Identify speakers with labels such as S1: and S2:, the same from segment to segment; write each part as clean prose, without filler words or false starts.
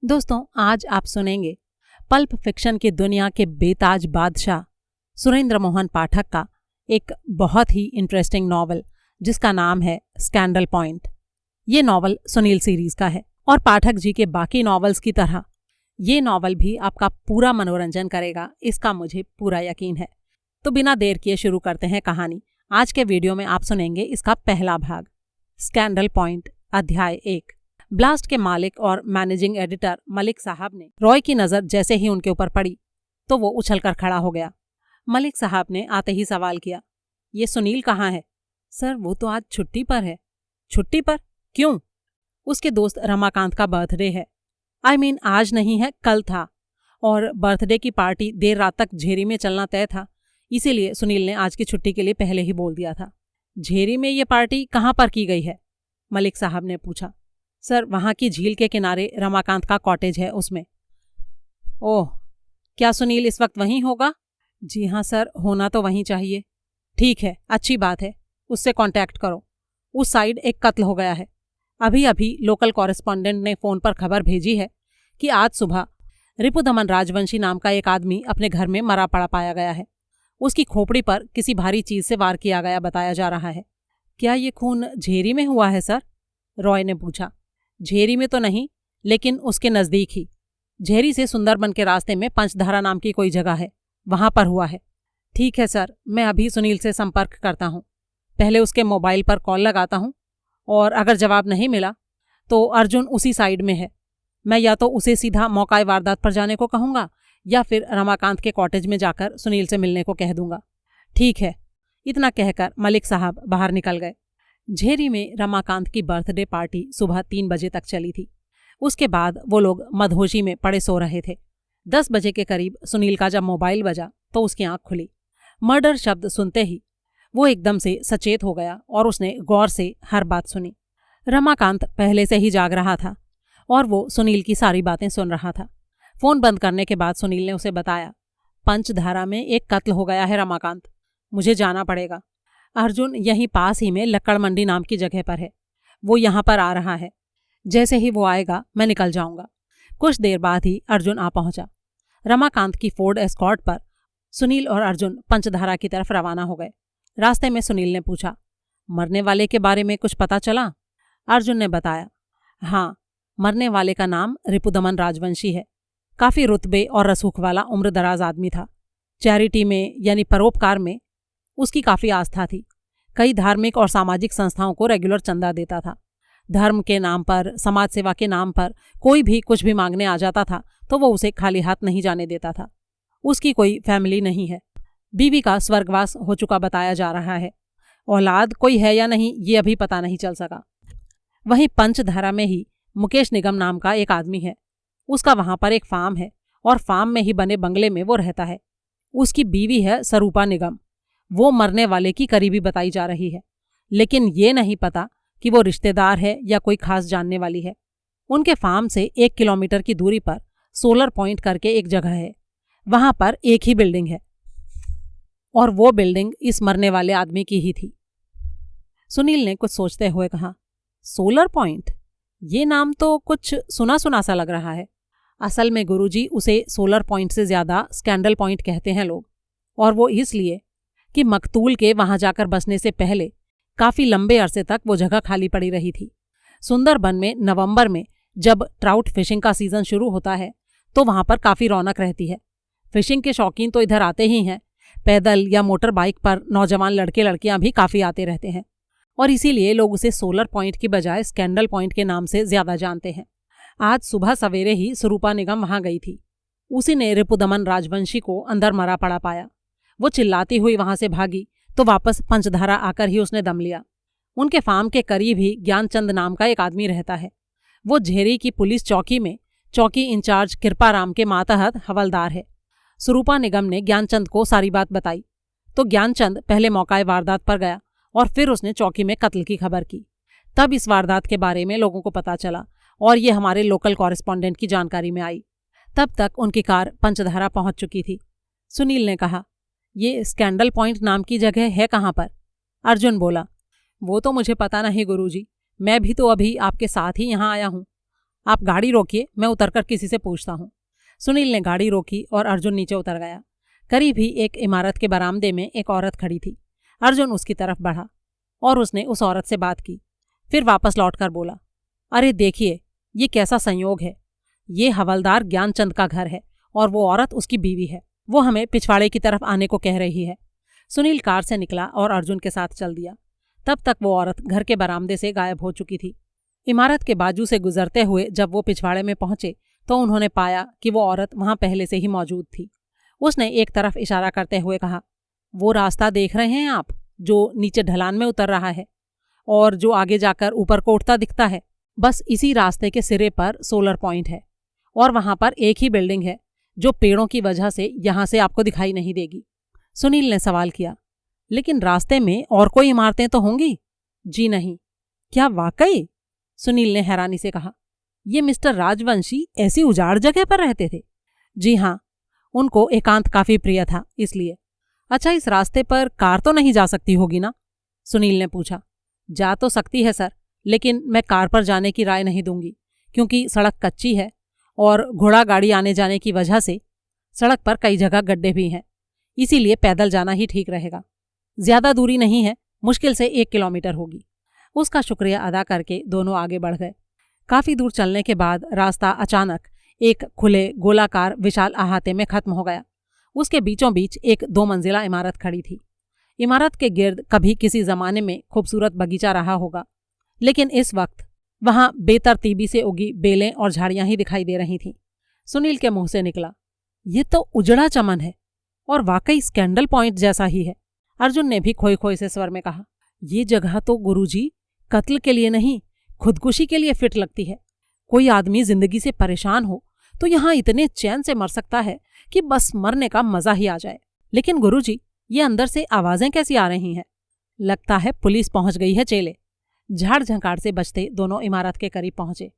S1: दोस्तों, आज आप सुनेंगे पल्प फिक्शन की दुनिया के बेताज बादशाह सुरेंद्र मोहन पाठक का एक बहुत ही इंटरेस्टिंग नॉवल जिसका नाम है स्कैंडल पॉइंट। ये नॉवल सुनील सीरीज का है और पाठक जी के बाकी नॉवेल्स की तरह ये नॉवल भी आपका पूरा मनोरंजन करेगा, इसका मुझे पूरा यकीन है। तो बिना देर किए शुरू करते हैं कहानी। आज के वीडियो में आप सुनेंगे इसका पहला भाग, स्कैंडल पॉइंट, अध्याय 1। ब्लास्ट के मालिक और मैनेजिंग एडिटर मलिक साहब ने रॉय की नजर जैसे ही उनके ऊपर पड़ी तो वो उछलकर खड़ा हो गया। मलिक साहब ने आते ही सवाल किया, ये सुनील कहाँ है? सर, वो तो आज छुट्टी पर है। छुट्टी पर? क्यों? उसके दोस्त रमाकांत का बर्थडे है। आज नहीं है, कल था, और बर्थडे की पार्टी देर रात तक झेरी में चलना तय था, इसीलिए सुनील ने आज की छुट्टी के लिए पहले ही बोल दिया था। झेरी में ये पार्टी कहाँ पर की गई है? मलिक साहब ने पूछा। सर, वहाँ की झील के किनारे रमाकांत का कॉटेज है, उसमें। ओह, क्या सुनील इस वक्त वहीं होगा? जी हाँ सर, होना तो वहीं चाहिए। ठीक है, अच्छी बात है, उससे कांटेक्ट करो। उस साइड एक कत्ल हो गया है। अभी अभी लोकल कॉरेस्पॉन्डेंट ने फ़ोन पर खबर भेजी है कि आज सुबह रिपुदमन राजवंशी नाम का एक आदमी अपने घर में मरा पड़ा पाया गया है। उसकी खोपड़ी पर किसी भारी चीज़ से वार किया गया बताया जा रहा है। क्या ये खून झेरी में हुआ है सर? रॉय ने पूछा। झेरी में तो नहीं, लेकिन उसके नज़दीक ही। झेरी से सुंदरबन के रास्ते में पंचधारा नाम की कोई जगह है, वहां पर हुआ है। ठीक है सर, मैं अभी सुनील से संपर्क करता हूँ। पहले उसके मोबाइल पर कॉल लगाता हूँ और अगर जवाब नहीं मिला तो अर्जुन उसी साइड में है। मैं या तो उसे सीधा मौका वारदात पर जाने को कहूँगा या फिर रमाकांत के कॉटेज में जाकर सुनील से मिलने को कह दूंगा। ठीक है, इतना कहकर मलिक साहब बाहर निकल गए। झेरी में रमाकांत की बर्थडे पार्टी सुबह 3 बजे तक चली थी। उसके बाद वो लोग मदहोशी में पड़े सो रहे थे। 10 बजे के करीब सुनील का जब मोबाइल बजा तो उसकी आंख खुली। मर्डर शब्द सुनते ही वो एकदम से सचेत हो गया और उसने गौर से हर बात सुनी। रमाकांत पहले से ही जाग रहा था और वो सुनील की सारी बातें सुन रहा था। फोन बंद करने के बाद सुनील ने उसे बताया, पंचधारा में एक कत्ल हो गया है रमाकांत, मुझे जाना पड़ेगा। अर्जुन यहीं पास ही में लक्कड़ मंडी नाम की जगह पर है, वो यहाँ पर आ रहा है। जैसे ही वो आएगा मैं निकल जाऊंगा। कुछ देर बाद ही अर्जुन आ पहुंचा। रमाकांत की फोर्ड एस्कॉर्ट पर सुनील और अर्जुन पंचधारा की तरफ रवाना हो गए। रास्ते में सुनील ने पूछा, मरने वाले के बारे में कुछ पता चला? अर्जुन ने बताया, हाँ, मरने वाले का नाम रिपुदमन राजवंशी है। काफी रुतबे और रसूख वाला उम्र दराज आदमी था। चैरिटी में यानी परोपकार में उसकी काफी आस्था थी। कई धार्मिक और सामाजिक संस्थाओं को रेगुलर चंदा देता था। धर्म के नाम पर, समाज सेवा के नाम पर कोई भी कुछ भी मांगने आ जाता था तो वो उसे खाली हाथ नहीं जाने देता था। उसकी कोई फैमिली नहीं है। बीवी का स्वर्गवास हो चुका बताया जा रहा है। औलाद कोई है या नहीं ये अभी पता नहीं चल सका। वहीं पंचधारा में ही मुकेश निगम नाम का एक आदमी है। उसका वहां पर एक फार्म है और फार्म में ही बने बंगले में वो रहता है। उसकी बीवी है सरूपा निगम। वो मरने वाले की करीबी बताई जा रही है, लेकिन ये नहीं पता कि वो रिश्तेदार है या कोई खास जानने वाली है। उनके फार्म से 1 किलोमीटर की दूरी पर सोलर पॉइंट करके एक जगह है, वहां पर एक ही बिल्डिंग है और वो बिल्डिंग इस मरने वाले आदमी की ही थी। सुनील ने कुछ सोचते हुए कहा, सोलर पॉइंट, ये नाम तो कुछ सुना सुना सा लग रहा है। असल में गुरुजी उसे सोलर पॉइंट से ज्यादा स्कैंडल पॉइंट कहते हैं लोग, और वो इसलिए कि मकतूल के वहां जाकर बसने से पहले काफी लंबे अरसे तक वो जगह खाली पड़ी रही थी। सुंदरबन में नवंबर में जब ट्राउट फिशिंग का सीजन शुरू होता है तो वहां पर काफी रौनक रहती है। फिशिंग के शौकीन तो इधर आते ही हैं, पैदल या मोटर बाइक पर नौजवान लड़के लड़कियां भी काफी आते रहते हैं, और इसीलिए लोग उसे सोलर पॉइंट की बजाय स्कैंडल पॉइंट के नाम से ज्यादा जानते हैं। आज सुबह सवेरे ही सरूपा निगम वहां गई थी। उसी ने रिपुदमन राजवंशी को अंदर मरा पड़ा पाया। वो चिल्लाती हुई वहां से भागी तो वापस पंचधारा आकर ही उसने दम लिया। उनके फार्म के करीब ही ज्ञानचंद नाम का एक आदमी रहता है। वो झेरी की पुलिस चौकी में चौकी इंचार्ज कृपाराम के मातहत हवलदार है। सरूपा निगम ने ज्ञानचंद को सारी बात बताई तो ज्ञानचंद पहले मौका वारदात पर गया और फिर उसने चौकी में कत्ल की खबर की। तब इस वारदात के बारे में लोगों को पता चला और ये हमारे लोकल कॉरेस्पॉन्डेंट की जानकारी में आई। तब तक उनकी कार पंचधारा पहुंच चुकी थी। सुनील ने कहा, ये स्कैंडल पॉइंट नाम की जगह है कहाँ पर? अर्जुन बोला, वो तो मुझे पता नहीं गुरुजी, मैं भी तो अभी आपके साथ ही यहाँ आया हूँ। आप गाड़ी रोकिए, मैं उतरकर किसी से पूछता हूँ। सुनील ने गाड़ी रोकी और अर्जुन नीचे उतर गया। करीब ही एक इमारत के बरामदे में एक औरत खड़ी थी। अर्जुन उसकी तरफ बढ़ा और उसने उस औरत से बात की। फिर वापस लौटकर बोला, अरे देखिए, ये कैसा संयोग है। ये हवलदार ज्ञानचंद का घर है और वो औरत उसकी बीवी है। वो हमें पिछवाड़े की तरफ आने को कह रही है। सुनील कार से निकला और अर्जुन के साथ चल दिया। तब तक वो औरत घर के बरामदे से गायब हो चुकी थी। इमारत के बाजू से गुजरते हुए जब वो पिछवाड़े में पहुंचे तो उन्होंने पाया कि वो औरत वहां पहले से ही मौजूद थी। उसने एक तरफ इशारा करते हुए कहा, वो रास्ता देख रहे हैं आप, जो नीचे ढलान में उतर रहा है और जो आगे जाकर ऊपर को उठता दिखता है? बस इसी रास्ते के सिरे पर सोलर पॉइंट है और वहां पर एक ही बिल्डिंग है जो पेड़ों की वजह से यहां से आपको दिखाई नहीं देगी। सुनील ने सवाल किया, लेकिन रास्ते में और कोई इमारतें तो होंगी? जी नहीं। क्या वाकई? सुनील ने हैरानी से कहा, ये मिस्टर राजवंशी ऐसी उजाड़ जगह पर रहते थे? जी हाँ, उनको एकांत काफी प्रिय था, इसलिए। अच्छा, इस रास्ते पर कार तो नहीं जा सकती होगी ना? सुनील ने पूछा। जा तो सकती है सर, लेकिन मैं कार पर जाने की राय नहीं दूंगी, क्योंकि सड़क कच्ची है और घोड़ा गाड़ी आने जाने की वजह से सड़क पर कई जगह गड्ढे भी हैं। इसीलिए पैदल जाना ही ठीक रहेगा। ज्यादा दूरी नहीं है, मुश्किल से 1 किलोमीटर होगी। उसका शुक्रिया अदा करके दोनों आगे बढ़ गए। काफी दूर चलने के बाद रास्ता अचानक एक खुले गोलाकार विशाल अहाते में खत्म हो गया। उसके बीचों बीच एक 2 मंजिला इमारत खड़ी थी। इमारत के गिर्द कभी किसी जमाने में खूबसूरत बगीचा रहा होगा, लेकिन इस वक्त वहां बेतरतीबी से उगी बेलें और झाड़ियां ही दिखाई दे रही थीं। सुनील के मुंह से निकला, ये तो उजड़ा चमन है और वाकई स्कैंडल पॉइंट जैसा ही है। अर्जुन ने भी खोई खोई से स्वर में कहा, ये जगह तो गुरुजी कत्ल के लिए नहीं, खुदकुशी के लिए फिट लगती है। कोई आदमी जिंदगी से परेशान हो तो यहाँ इतने चैन से मर सकता है कि बस मरने का मजा ही आ जाए। लेकिन गुरुजी, ये अंदर से आवाजें कैसी आ रही हैं? लगता है पुलिस पहुंच गई है चेले। झाड़ झंकार से बचते दोनों इमारत के करीब पहुंचे।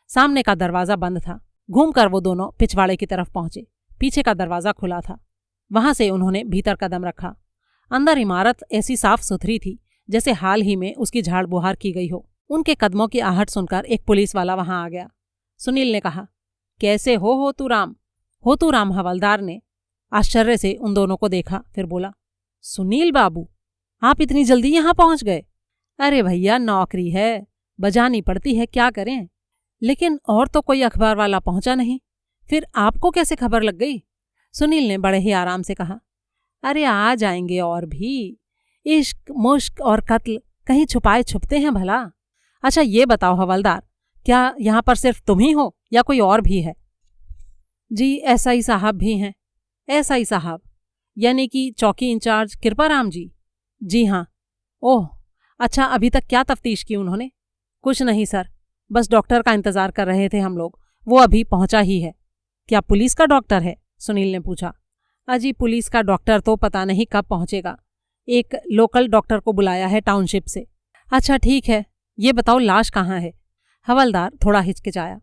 S1: सामने का दरवाजा बंद था। घूमकर वो दोनों पिछवाड़े की तरफ पहुंचे। पीछे का दरवाजा खुला था। वहां से उन्होंने भीतर कदम रखा। अंदर इमारत ऐसी साफ सुथरी थी जैसे हाल ही में उसकी झाड़ बुहार की गई हो। उनके कदमों की आहट सुनकर एक पुलिस वाला वहां आ गया। सुनील ने कहा, कैसे हो तू राम? होतू राम हवलदार ने आश्चर्य से उन दोनों को देखा, फिर बोला, सुनील बाबू, आप इतनी जल्दी यहाँ पहुंच गए? अरे भैया, नौकरी है, बजानी पड़ती है, क्या करें। लेकिन और तो कोई अखबार वाला पहुंचा नहीं, फिर आपको कैसे खबर लग गई? सुनील ने बड़े ही आराम से कहा, अरे आ जाएंगे और भी। इश्क मुश्क और कत्ल कहीं छुपाए छुपते हैं भला। अच्छा ये बताओ हवलदार, क्या यहाँ पर सिर्फ तुम ही हो या कोई और भी है? जी एसआई साहब भी हैं। एसआई साहब यानी कि चौकी इंचार्ज कृपाराम जी? जी हाँ। ओह अच्छा, अभी तक क्या तफ्तीश की उन्होंने? कुछ नहीं सर, बस डॉक्टर का इंतजार कर रहे थे हम लोग, वो अभी पहुंचा ही है। क्या पुलिस का डॉक्टर है? सुनील ने पूछा। अजी पुलिस का डॉक्टर तो पता नहीं कब पहुंचेगा, एक लोकल डॉक्टर को बुलाया है टाउनशिप से। अच्छा ठीक है, ये बताओ लाश कहाँ है? हवलदार थोड़ा हिचकिचाया।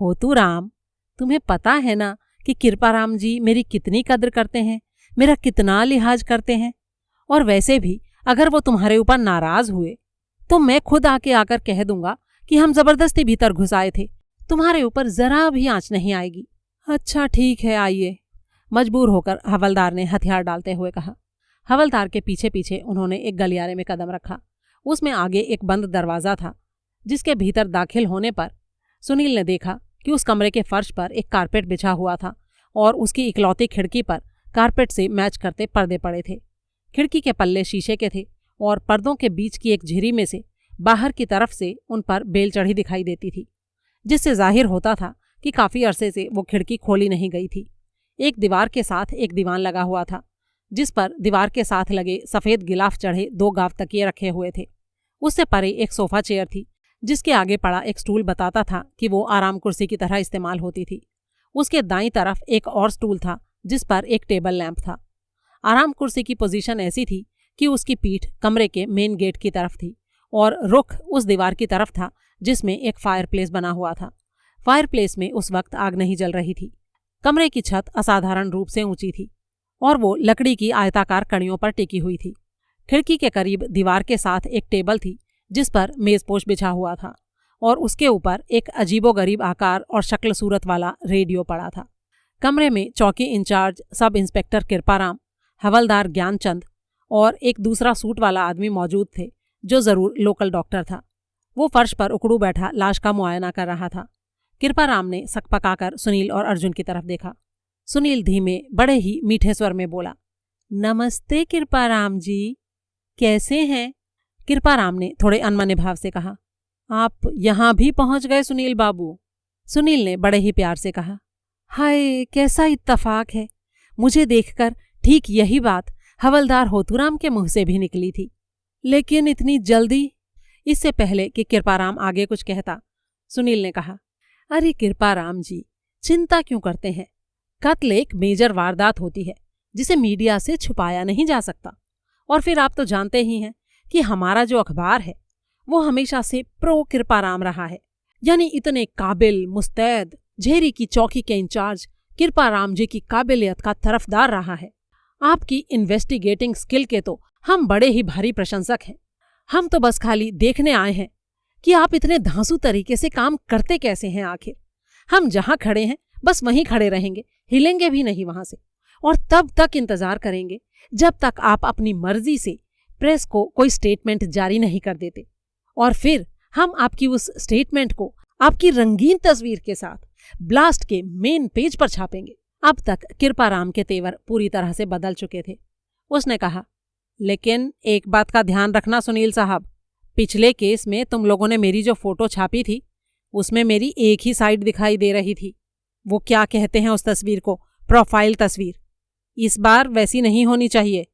S1: होतू राम, तुम्हें पता है ना कि कृपाराम जी मेरी कितनी कद्र करते हैं, मेरा कितना लिहाज करते हैं। और वैसे भी अगर वो तुम्हारे ऊपर नाराज हुए तो मैं खुद आकर कह दूंगा कि हम जबरदस्ती भीतर घुस आए थे, तुम्हारे ऊपर जरा भी आंच नहीं आएगी। अच्छा ठीक है, आइए, मजबूर होकर हवलदार ने हथियार डालते हुए कहा। हवलदार के पीछे पीछे उन्होंने एक गलियारे में कदम रखा। उसमें आगे एक बंद दरवाजा था, जिसके भीतर दाखिल होने पर सुनील ने देखा कि उस कमरे के फर्श पर एक कारपेट बिछा हुआ था और उसकी इकलौती खिड़की पर कारपेट से मैच करते पर्दे पड़े थे। खिड़की के पल्ले शीशे के थे और पर्दों के बीच की एक झिरी में से बाहर की तरफ से उन पर बेल चढ़ी दिखाई देती थी, जिससे जाहिर होता था कि काफी अरसे से वो खिड़की खोली नहीं गई थी। एक दीवार के साथ एक दीवान लगा हुआ था, जिस पर दीवार के साथ लगे सफेद गिलाफ चढ़े 2 गाव तकिए रखे हुए थे। उससे परे एक सोफा चेयर थी, जिसके आगे पड़ा एक स्टूल बताता था कि वो आराम कुर्सी की तरह इस्तेमाल होती थी। उसके दाईं तरफ एक और स्टूल था, जिस पर एक टेबल लैंप था। आराम कुर्सी की पोजीशन ऐसी थी कि उसकी पीठ कमरे के मेन गेट की तरफ थी और रुख उस दीवार की तरफ था जिसमें एक फायरप्लेस बना हुआ था। फायरप्लेस में उस वक्त आग नहीं जल रही थी। कमरे की छत असाधारण रूप से ऊंची थी और वो लकड़ी की आयताकार कड़ियों पर टिकी हुई थी। खिड़की के करीब दीवार के साथ एक टेबल थी, जिस पर मेजपोश बिछा हुआ था और उसके ऊपर एक अजीबोगरीब आकार और शक्ल सूरत वाला रेडियो पड़ा था। कमरे में चौकी इंचार्ज सब इंस्पेक्टर कृपाराम, हवलदार ज्ञानचंद और एक दूसरा सूट वाला आदमी मौजूद थे जो जरूर लोकल डॉक्टर था। वो फर्श पर उकड़ू बैठा लाश का मुआयना कर रहा था। कृपाराम ने सकपकाकर सुनील और अर्जुन की तरफ देखा। सुनील धीमे बड़े ही मीठे स्वर में बोला, नमस्ते कृपाराम जी, कैसे हैं? कृपाराम ने थोड़े अनमने भाव से कहा, आप यहां भी पहुंच गए सुनील बाबू। सुनील ने बड़े ही प्यार से कहा, हाय कैसा इत्तफाक है, मुझे देखकर ठीक यही बात हवलदार होतूराम के मुंह से भी निकली थी। लेकिन इतनी जल्दी? इससे पहले कि कृपाराम आगे कुछ कहता, सुनील ने कहा, अरे कृपाराम जी, चिंता क्यों करते हैं? कत्ल एक मेजर वारदात होती है जिसे मीडिया से छुपाया नहीं जा सकता। और फिर आप तो जानते ही हैं कि हमारा जो अखबार है वो हमेशा से प्रो कृपाराम रहा है, यानी इतने काबिल, मुस्तैद, झेरी की चौकी के इंचार्ज कृपाराम जी की काबिलियत का तरफदार रहा है। आपकी इन्वेस्टिगेटिंग स्किल के तो हम बड़े ही भारी प्रशंसक हैं। हम तो बस खाली देखने आए हैं कि आप इतने धांसू तरीके से काम करते कैसे हैं। आखिर हम जहां खड़े हैं बस वहीं खड़े रहेंगे, हिलेंगे भी नहीं वहां से, और तब तक इंतजार करेंगे जब तक आप अपनी मर्जी से प्रेस को कोई स्टेटमेंट जारी नहीं कर देते। और फिर हम आपकी उस स्टेटमेंट को आपकी रंगीन तस्वीर के साथ ब्लास्ट के मेन पेज पर छापेंगे। अब तक कृपाराम के तेवर पूरी तरह से बदल चुके थे। उसने कहा, लेकिन एक बात का ध्यान रखना सुनील साहब, पिछले केस में तुम लोगों ने मेरी जो फोटो छापी थी उसमें मेरी एक ही साइड दिखाई दे रही थी। वो क्या कहते हैं उस तस्वीर को, प्रोफाइल तस्वीर। इस बार वैसी नहीं होनी चाहिए।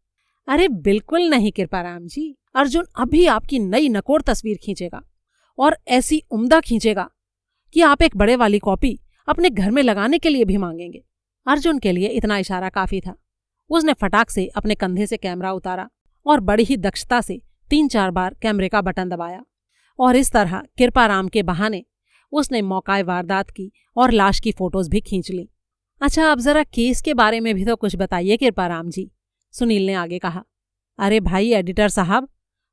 S1: अरे बिल्कुल नहीं कृपाराम जी, अर्जुन अभी आपकी नई नकोर तस्वीर खींचेगा, और ऐसी उम्दा खींचेगा कि आप एक बड़े वाली कॉपी अपने घर में लगाने के लिए भी मांगेंगे। अर्जुन के लिए इतना इशारा काफी था। उसने फटाक से अपने कंधे से कैमरा उतारा और बड़ी ही दक्षता से 3-4 बार कैमरे का बटन दबाया, और इस तरह कृपाराम के बहाने उसने मौकाए वारदात की और लाश की फोटोज भी खींच ली। अच्छा, अब जरा केस के बारे में भी तो कुछ बताइए कृपाराम जी, सुनील ने आगे कहा। अरे भाई एडिटर साहब,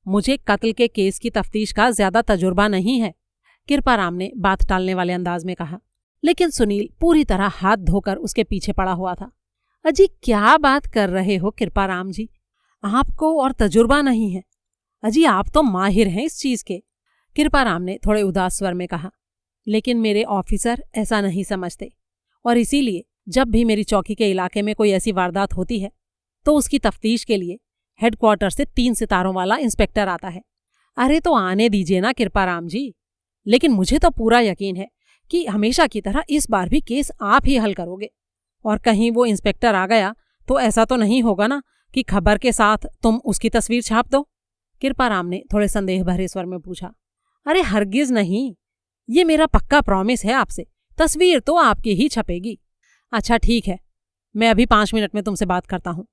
S1: मुझे कत्ल के केस की तफ्तीश का ज्यादा तजुर्बा नहीं है, कृपाराम ने बात टालने वाले अंदाज में कहा। लेकिन सुनील पूरी तरह हाथ धोकर उसके पीछे पड़ा हुआ था। अजी क्या बात कर रहे हो कृपाराम जी, आपको और तजुर्बा नहीं है? अजी आप तो माहिर हैं इस चीज के, कृपाराम ने थोड़े उदास स्वर में कहा। लेकिन मेरे ऑफिसर ऐसा नहीं समझते, और इसीलिए जब भी मेरी चौकी के इलाके में कोई ऐसी वारदात होती है तो उसकी तफ्तीश के लिए हेडक्वार्टर से 3 सितारों वाला इंस्पेक्टर आता है। अरे तो आने दीजिए ना कृपाराम जी, लेकिन मुझे तो पूरा यकीन है कि हमेशा की तरह इस बार भी केस आप ही हल करोगे। और कहीं वो इंस्पेक्टर आ गया तो ऐसा तो नहीं होगा ना कि खबर के साथ तुम उसकी तस्वीर छाप दो? कृपाराम ने थोड़े संदेह भरे स्वर में पूछा। अरे हरगिज नहीं, ये मेरा पक्का प्रॉमिस है आपसे, तस्वीर तो आपकी ही छपेगी। अच्छा ठीक है, मैं अभी 5 मिनट में तुमसे बात करता हूँ।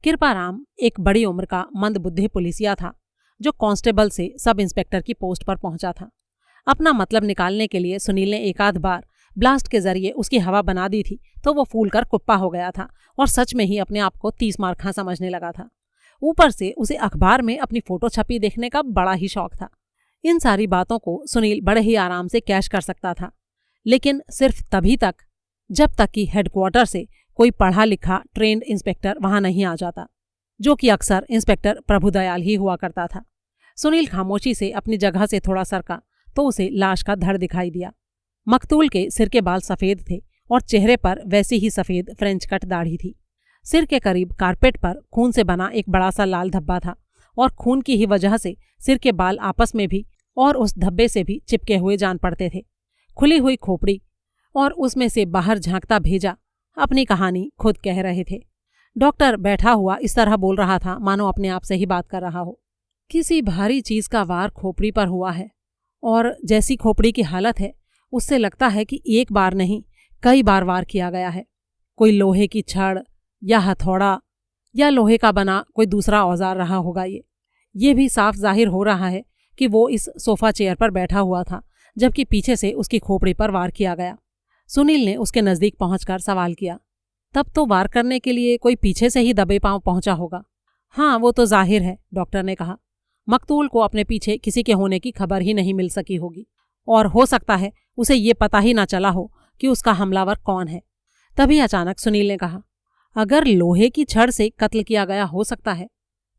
S1: कृपाराम एक बड़ी उम्र का मंदबुद्धि पुलिसिया था जो कांस्टेबल से सब इंस्पेक्टर की पोस्ट पर पहुंचा था। अपना मतलब निकालने के लिए सुनील ने एक आध बार ब्लास्ट के जरिए उसकी हवा बना दी थी तो वो फूल कर कुप्पा हो गया था और सच में ही अपने आप को 30 मार्खा समझने लगा था। ऊपर से उसे अखबार में अपनी फोटो छपी देखने का बड़ा ही शौक था। इन सारी बातों को सुनील बड़े ही आराम से कैश कर सकता था, लेकिन सिर्फ तभी तक जब तक कि हेडक्वार्टर से कोई पढ़ा लिखा ट्रेंड इंस्पेक्टर वहां नहीं आ जाता, जो कि अक्सर इंस्पेक्टर प्रभुदयाल ही हुआ करता था। सुनील खामोशी से अपनी जगह से थोड़ा सरका तो उसे लाश का धड़ दिखाई दिया। मकतूल के सिर के बाल सफेद थे और चेहरे पर वैसी ही सफेद फ्रेंच कट दाढ़ी थी। सिर के करीब कारपेट पर खून से बना एक बड़ा सा लाल धब्बा था और खून की ही वजह से सिर के बाल आपस में भी और उस धब्बे से भी चिपके हुए जान पड़ते थे। खुली हुई खोपड़ी और उसमें से बाहर झांकता भेजा अपनी कहानी खुद कह रहे थे। डॉक्टर बैठा हुआ इस तरह बोल रहा था मानो अपने आप से ही बात कर रहा हो। किसी भारी चीज का वार खोपड़ी पर हुआ है और जैसी खोपड़ी की हालत है उससे लगता है कि एक बार नहीं कई बार वार किया गया है। कोई लोहे की छड़ या हथौड़ा या लोहे का बना कोई दूसरा औजार रहा होगा। ये भी साफ जाहिर हो रहा है कि वो इस सोफा चेयर पर बैठा हुआ था जबकि पीछे से उसकी खोपड़ी पर वार किया गया। सुनील ने उसके नजदीक पहुंचकर सवाल किया, तब तो वार करने के लिए कोई पीछे से ही दबे पांव पहुंचा होगा। हाँ वो तो जाहिर है, डॉक्टर ने कहा। मकतूल को अपने पीछे किसी के होने की खबर ही नहीं मिल सकी होगी। और हो सकता है उसे ये पता ही ना चला हो कि उसका हमलावर कौन है। तभी अचानक सुनील ने कहा, अगर लोहे की छड़ से कत्ल किया गया हो सकता है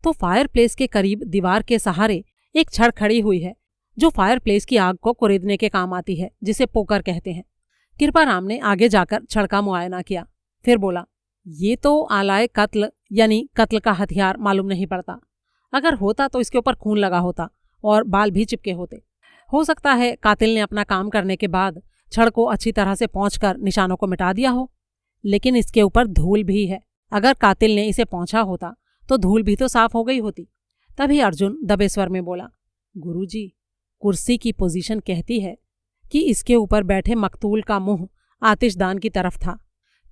S1: तो फायरप्लेस के करीब दीवार के सहारे एक छड़ खड़ी हुई है जो फायरप्लेस की आग को कुरेदने के काम आती है, जिसे पोकर कहते हैं। कृपाराम ने आगे जाकर छड़ का मुआयना किया, फिर बोला, ये तो आलाए कत्ल यानी कत्ल का हथियार मालूम नहीं पड़ता। अगर होता तो इसके ऊपर खून लगा होता और बाल भी चिपके होते। हो सकता है कातिल ने अपना काम करने के बाद छड़ को अच्छी तरह से पोंछकर निशानों को मिटा दिया हो, लेकिन इसके ऊपर धूल भी है। अगर कातिल ने इसे पोंछा होता तो धूल भी तो साफ हो गई होती। तभी अर्जुन दबे स्वर में बोला, गुरुजी, कुर्सी की पोजीशन कहती है कि इसके ऊपर बैठे मकतूल का मुंह आतिशदान की तरफ था।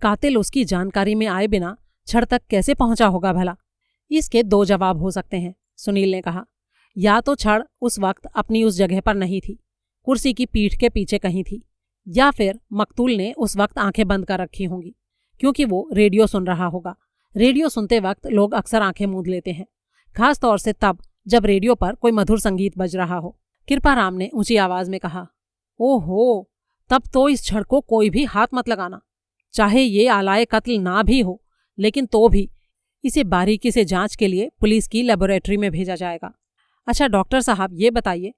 S1: कातिल उसकी जानकारी में आए बिना छड़ तक कैसे पहुंचा होगा भला? इसके दो जवाब हो सकते हैं, सुनील ने कहा। या तो छड़ उस वक्त अपनी उस जगह पर नहीं थी, कुर्सी की पीठ के पीछे कहीं थी, या फिर मकतूल ने उस वक्त आंखें बंद कर रखी होंगी क्योंकि वो रेडियो सुन रहा होगा। रेडियो सुनते वक्त लोग अक्सर आंखें मूंद लेते हैं, खास तौर से तब जब रेडियो पर कोई मधुर संगीत बज रहा हो। कृपाराम ने ऊंची आवाज में कहा, ओहो, तब तो इस छड़ को कोई भी हाथ मत लगाना। चाहे ये आलाए कत्ल ना भी हो, लेकिन तो भी इसे बारीकी से जांच के लिए पुलिस की लेबोरेटरी में भेजा जाएगा। अच्छा डॉक्टर साहब, ये बताइए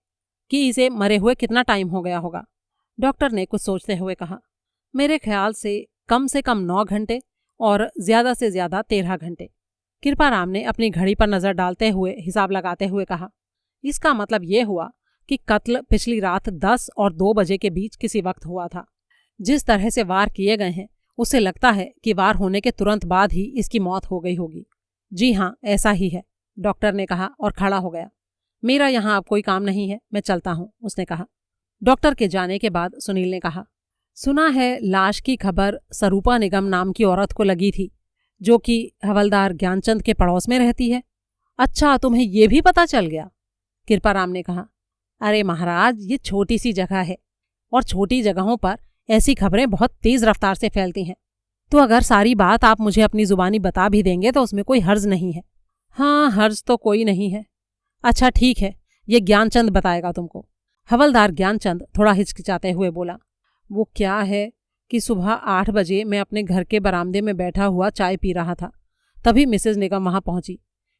S1: कि इसे मरे हुए कितना टाइम हो गया होगा? डॉक्टर ने कुछ सोचते हुए कहा, मेरे ख्याल से कम 9 घंटे और ज्यादा से ज्यादा 13 घंटे। कृपाराम ने अपनी घड़ी पर नजर डालते हुए हिसाब लगाते हुए कहा, इसका मतलब ये हुआ कि कत्ल पिछली रात 10 और 2 बजे के बीच किसी वक्त हुआ था। जिस तरह से वार किए गए हैं उससे लगता है कि वार होने के तुरंत बाद ही इसकी मौत हो गई होगी। जी हाँ, ऐसा ही है, डॉक्टर ने कहा और खड़ा हो गया। मेरा यहाँ अब कोई काम नहीं है, मैं चलता हूँ, उसने कहा। डॉक्टर के जाने के बाद सुनील ने कहा, सुना है लाश की खबर सरूपा निगम नाम की औरत को लगी थी जो कि हवलदार ज्ञानचंद के पड़ोस में रहती है। अच्छा, तुम्हें ये भी पता चल गया? कृपाराम ने कहा, अरे महाराज, ये छोटी सी जगह है और छोटी जगहों पर ऐसी खबरें बहुत तेज रफ्तार से फैलती हैं। तो अगर सारी बात आप मुझे अपनी जुबानी बता भी देंगे तो उसमें कोई हर्ज नहीं है। हाँ, हर्ज तो कोई नहीं है। अच्छा ठीक है, ये ज्ञानचंद बताएगा तुमको। हवलदार ज्ञानचंद थोड़ा हिचकिचाते हुए बोला, वो क्या है कि सुबह 8 बजे मैं अपने घर के बरामदे में बैठा हुआ चाय पी रहा था, तभी मिसेज निगम वहां पहुंची।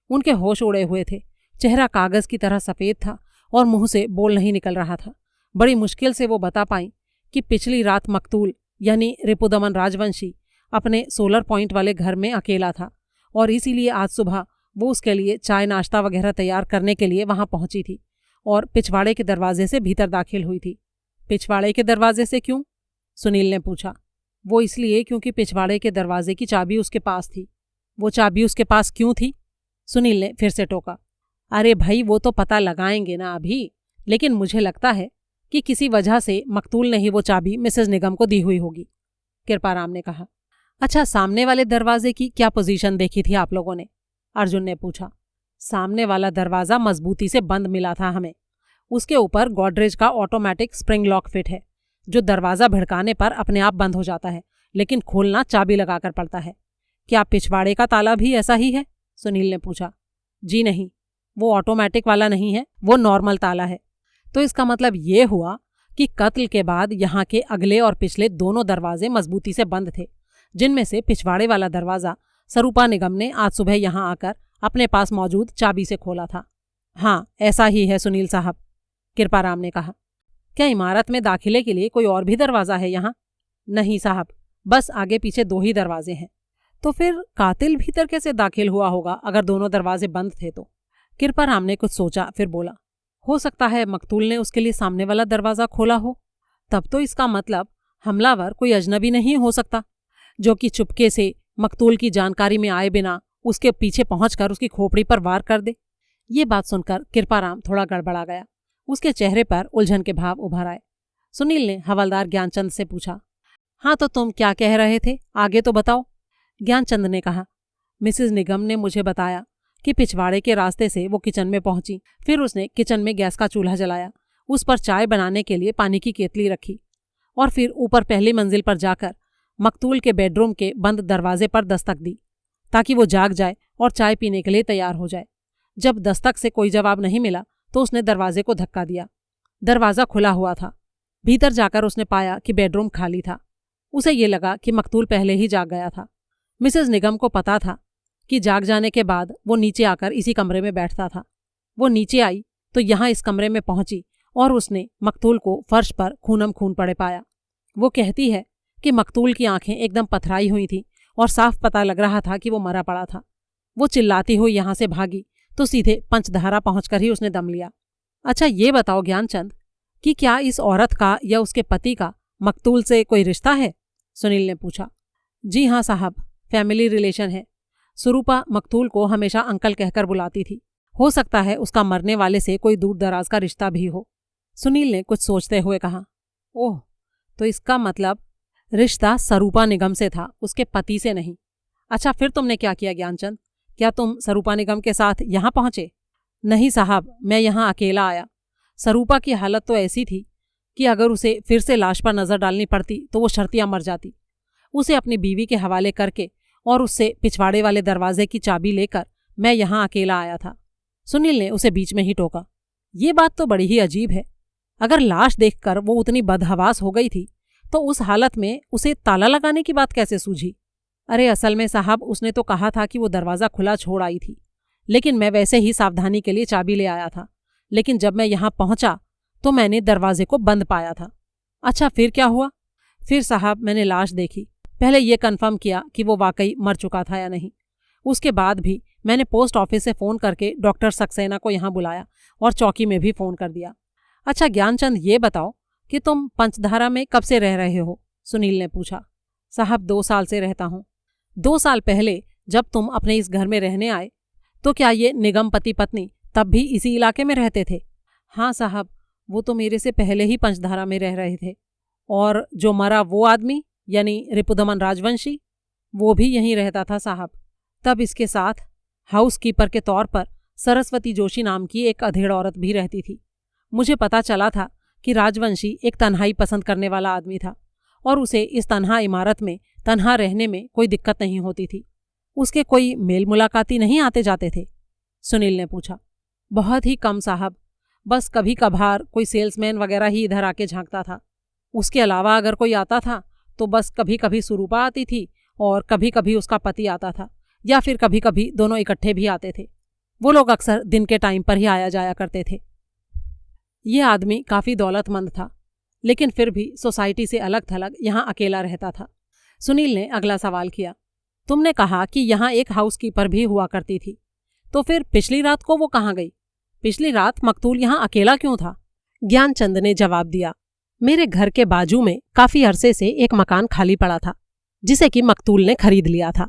S1: उनके होश उड़े हुए थे, चेहरा कागज की तरह सफ़ेद था और मुंह से बोल नहीं निकल रहा था। बड़ी मुश्किल से वो बता पाई कि पिछली रात मकतूल यानी रिपुदमन राजवंशी अपने सोलर पॉइंट वाले घर में अकेला था और इसीलिए आज सुबह वो उसके लिए चाय नाश्ता वगैरह तैयार करने के लिए वहां पहुंची थी और पिछवाड़े के दरवाजे से भीतर दाखिल हुई थी। पिछवाड़े के दरवाजे से क्यों? सुनील ने पूछा। वो इसलिए क्योंकि पिछवाड़े के दरवाजे की चाबी उसके पास थी। वो चाबी उसके पास क्यों थी? सुनील ने फिर से टोका। अरे भाई, वो तो पता लगाएंगे ना अभी, लेकिन मुझे लगता है कि किसी वजह से मकतूल ने ही वो चाबी मिसेज निगम को दी हुई होगी, कृपाराम ने कहा। अच्छा, सामने वाले दरवाजे की क्या पोजीशन देखी थी आप लोगों ने? अर्जुन ने पूछा। सामने वाला दरवाजा मजबूती से बंद मिला था हमें। उसके ऊपर गॉडरेज का ऑटोमेटिक स्प्रिंग लॉक फिट है जो दरवाजा भिड़काने पर अपने आप बंद हो जाता है, लेकिन खोलना चाबी लगाकर पड़ता है। क्या पिछवाड़े का ताला भी ऐसा ही है? सुनील ने पूछा। जी नहीं, वो ऑटोमेटिक वाला नहीं है, वो नॉर्मल ताला है। तो इसका मतलब ये हुआ कि कत्ल के बाद यहाँ के अगले और पिछले दोनों दरवाजे मजबूती से बंद थे, जिनमें से पिछवाड़े वाला दरवाजा सरूपा निगम ने आज सुबह यहाँ आकर अपने पास मौजूद चाबी से खोला था। हाँ, ऐसा ही है सुनील साहब, कृपाराम ने कहा। क्या इमारत में दाखिले के लिए कोई और भी दरवाजा है यहाँ? नहीं साहब, बस आगे पीछे 2 ही दरवाजे हैं। तो फिर कातिल भीतर कैसे दाखिल हुआ होगा अगर दोनों दरवाजे बंद थे तो? कृपाराम ने कुछ सोचा, फिर बोला, हो सकता है मकतूल ने उसके लिए सामने वाला दरवाजा खोला हो। तब तो इसका मतलब हमलावर कोई अजनबी नहीं हो सकता जो कि चुपके से मकतूल की जानकारी में आए बिना उसके पीछे पहुंचकर उसकी खोपड़ी पर वार कर दे। ये बात सुनकर कृपाराम थोड़ा गड़बड़ा गया। उसके चेहरे पर उलझन के भाव उभर आए। सुनील ने हवलदार ज्ञानचंद से पूछा, हाँ तो तुम क्या कह रहे थे, आगे तो बताओ। ज्ञानचंद ने कहा, मिसेज निगम ने मुझे बताया कि पिछवाड़े के रास्ते से वो किचन में पहुंची। फिर उसने किचन में गैस का चूल्हा जलाया, उस पर चाय बनाने के लिए पानी की केतली रखी और फिर ऊपर पहली मंजिल पर जाकर मकतूल के बेडरूम के बंद दरवाजे पर दस्तक दी ताकि वो जाग जाए और चाय पीने के लिए तैयार हो जाए। जब दस्तक से कोई जवाब नहीं मिला तो उसने दरवाजे को धक्का दिया। दरवाज़ा खुला हुआ था भीतर जाकर उसने पाया कि बेडरूम खाली था। उसे ये लगा कि मकतूल पहले ही जाग गया था। मिसेस निगम को पता था कि जाग जाने के बाद वो नीचे आकर इसी कमरे में बैठता था। वो नीचे आई तो यहाँ इस कमरे में पहुंची और उसने मकतूल को फर्श पर खूनम खून पड़े पाया। वो कहती है कि मकतूल की आंखें एकदम पथराई हुई थीं और साफ पता लग रहा था कि वो मरा पड़ा था। वो चिल्लाती हुई यहाँ से भागी तो सीधे पंचधारा पहुंचकर ही उसने दम लिया। अच्छा ये बताओ ज्ञानचंद कि क्या इस औरत का या उसके पति का मकतूल से कोई रिश्ता है? सुनील ने पूछा। जी हाँ साहब, फैमिली रिलेशन है। सुरूपा मकतूल को हमेशा अंकल कहकर बुलाती थी। हो सकता है उसका मरने वाले से कोई दूर दराज का रिश्ता भी हो। सुनील ने कुछ सोचते हुए कहा। ओह, तो इसका मतलब रिश्ता सरूपा निगम से था, उसके पति से नहीं। अच्छा फिर तुमने क्या किया ज्ञानचंद? क्या तुम सरूपा निगम के साथ यहाँ पहुंचे? नहीं साहब, मैं यहाँ अकेला आया। सरूपा की हालत तो ऐसी थी कि अगर उसे फिर से लाश पर नजर डालनी पड़ती तो वो शर्तियाँ मर जाती। उसे अपनी बीवी के हवाले करके और उससे पिछवाड़े वाले दरवाजे की चाबी लेकर मैं यहाँ अकेला आया था। सुनील ने उसे बीच में ही टोका। ये बात तो बड़ी ही अजीब है। अगर लाश देखकर वो उतनी बदहवास हो गई थी तो उस हालत में उसे ताला लगाने की बात कैसे सूझी? अरे असल में साहब, उसने तो कहा था कि वो दरवाज़ा खुला छोड़ आई थी, लेकिन मैं वैसे ही सावधानी के लिए चाबी ले आया था। लेकिन जब मैं यहाँ पहुँचा तो मैंने दरवाजे को बंद पाया था। अच्छा फिर क्या हुआ? फिर साहब मैंने लाश देखी। पहले ये कन्फर्म किया कि वो वाकई मर चुका था या नहीं। उसके बाद भी मैंने पोस्ट ऑफिस से फ़ोन करके डॉक्टर सक्सेना को यहाँ बुलाया और चौकी में भी फ़ोन कर दिया। अच्छा ज्ञानचंद ये बताओ कि तुम पंचधारा में कब से रह रहे हो? सुनील ने पूछा। साहब 2 साल से रहता हूँ। 2 साल पहले जब तुम अपने इस घर में रहने आए तो क्या ये निगम पति पत्नी तब भी इसी इलाके में रहते थे? हाँ साहब, वो तो मेरे से पहले ही पंचधारा में रह रहे थे। और जो मरा वो आदमी यानी रिपुदमन राजवंशी, वो भी यहीं रहता था साहब। तब इसके साथ हाउसकीपर के तौर पर सरस्वती जोशी नाम की एक अधेड़ औरत भी रहती थी। मुझे पता चला था कि राजवंशी एक तन्हाई पसंद करने वाला आदमी था और उसे इस तन्हा इमारत में तन्हा रहने में कोई दिक्कत नहीं होती थी। उसके कोई मेल मुलाकाती नहीं आते जाते थे? सुनील ने पूछा। बहुत ही कम साहब, बस कभी कभार कोई सेल्समैन वगैरह ही इधर आके झांकता था। उसके अलावा अगर कोई आता था तो बस कभी कभी सुरूपा आती थी और कभी कभी उसका पति आता था, या फिर कभी कभी दोनों इकट्ठे भी आते थे। वो लोग अक्सर दिन के टाइम पर ही आया जाया करते थे। ये आदमी काफ़ी दौलतमंद था, लेकिन फिर भी सोसाइटी से अलग थलग यहाँ अकेला रहता था। सुनील ने अगला सवाल किया। तुमने कहा कि यहाँ एक हाउसकीपर भी हुआ करती थी, तो फिर पिछली रात को वो कहाँ गई? पिछली रात मकतूल यहाँ अकेला क्यों था? ज्ञानचंद ने जवाब दिया। मेरे घर के बाजू में काफ़ी अरसे से एक मकान खाली पड़ा था जिसे कि मकतूल ने खरीद लिया था।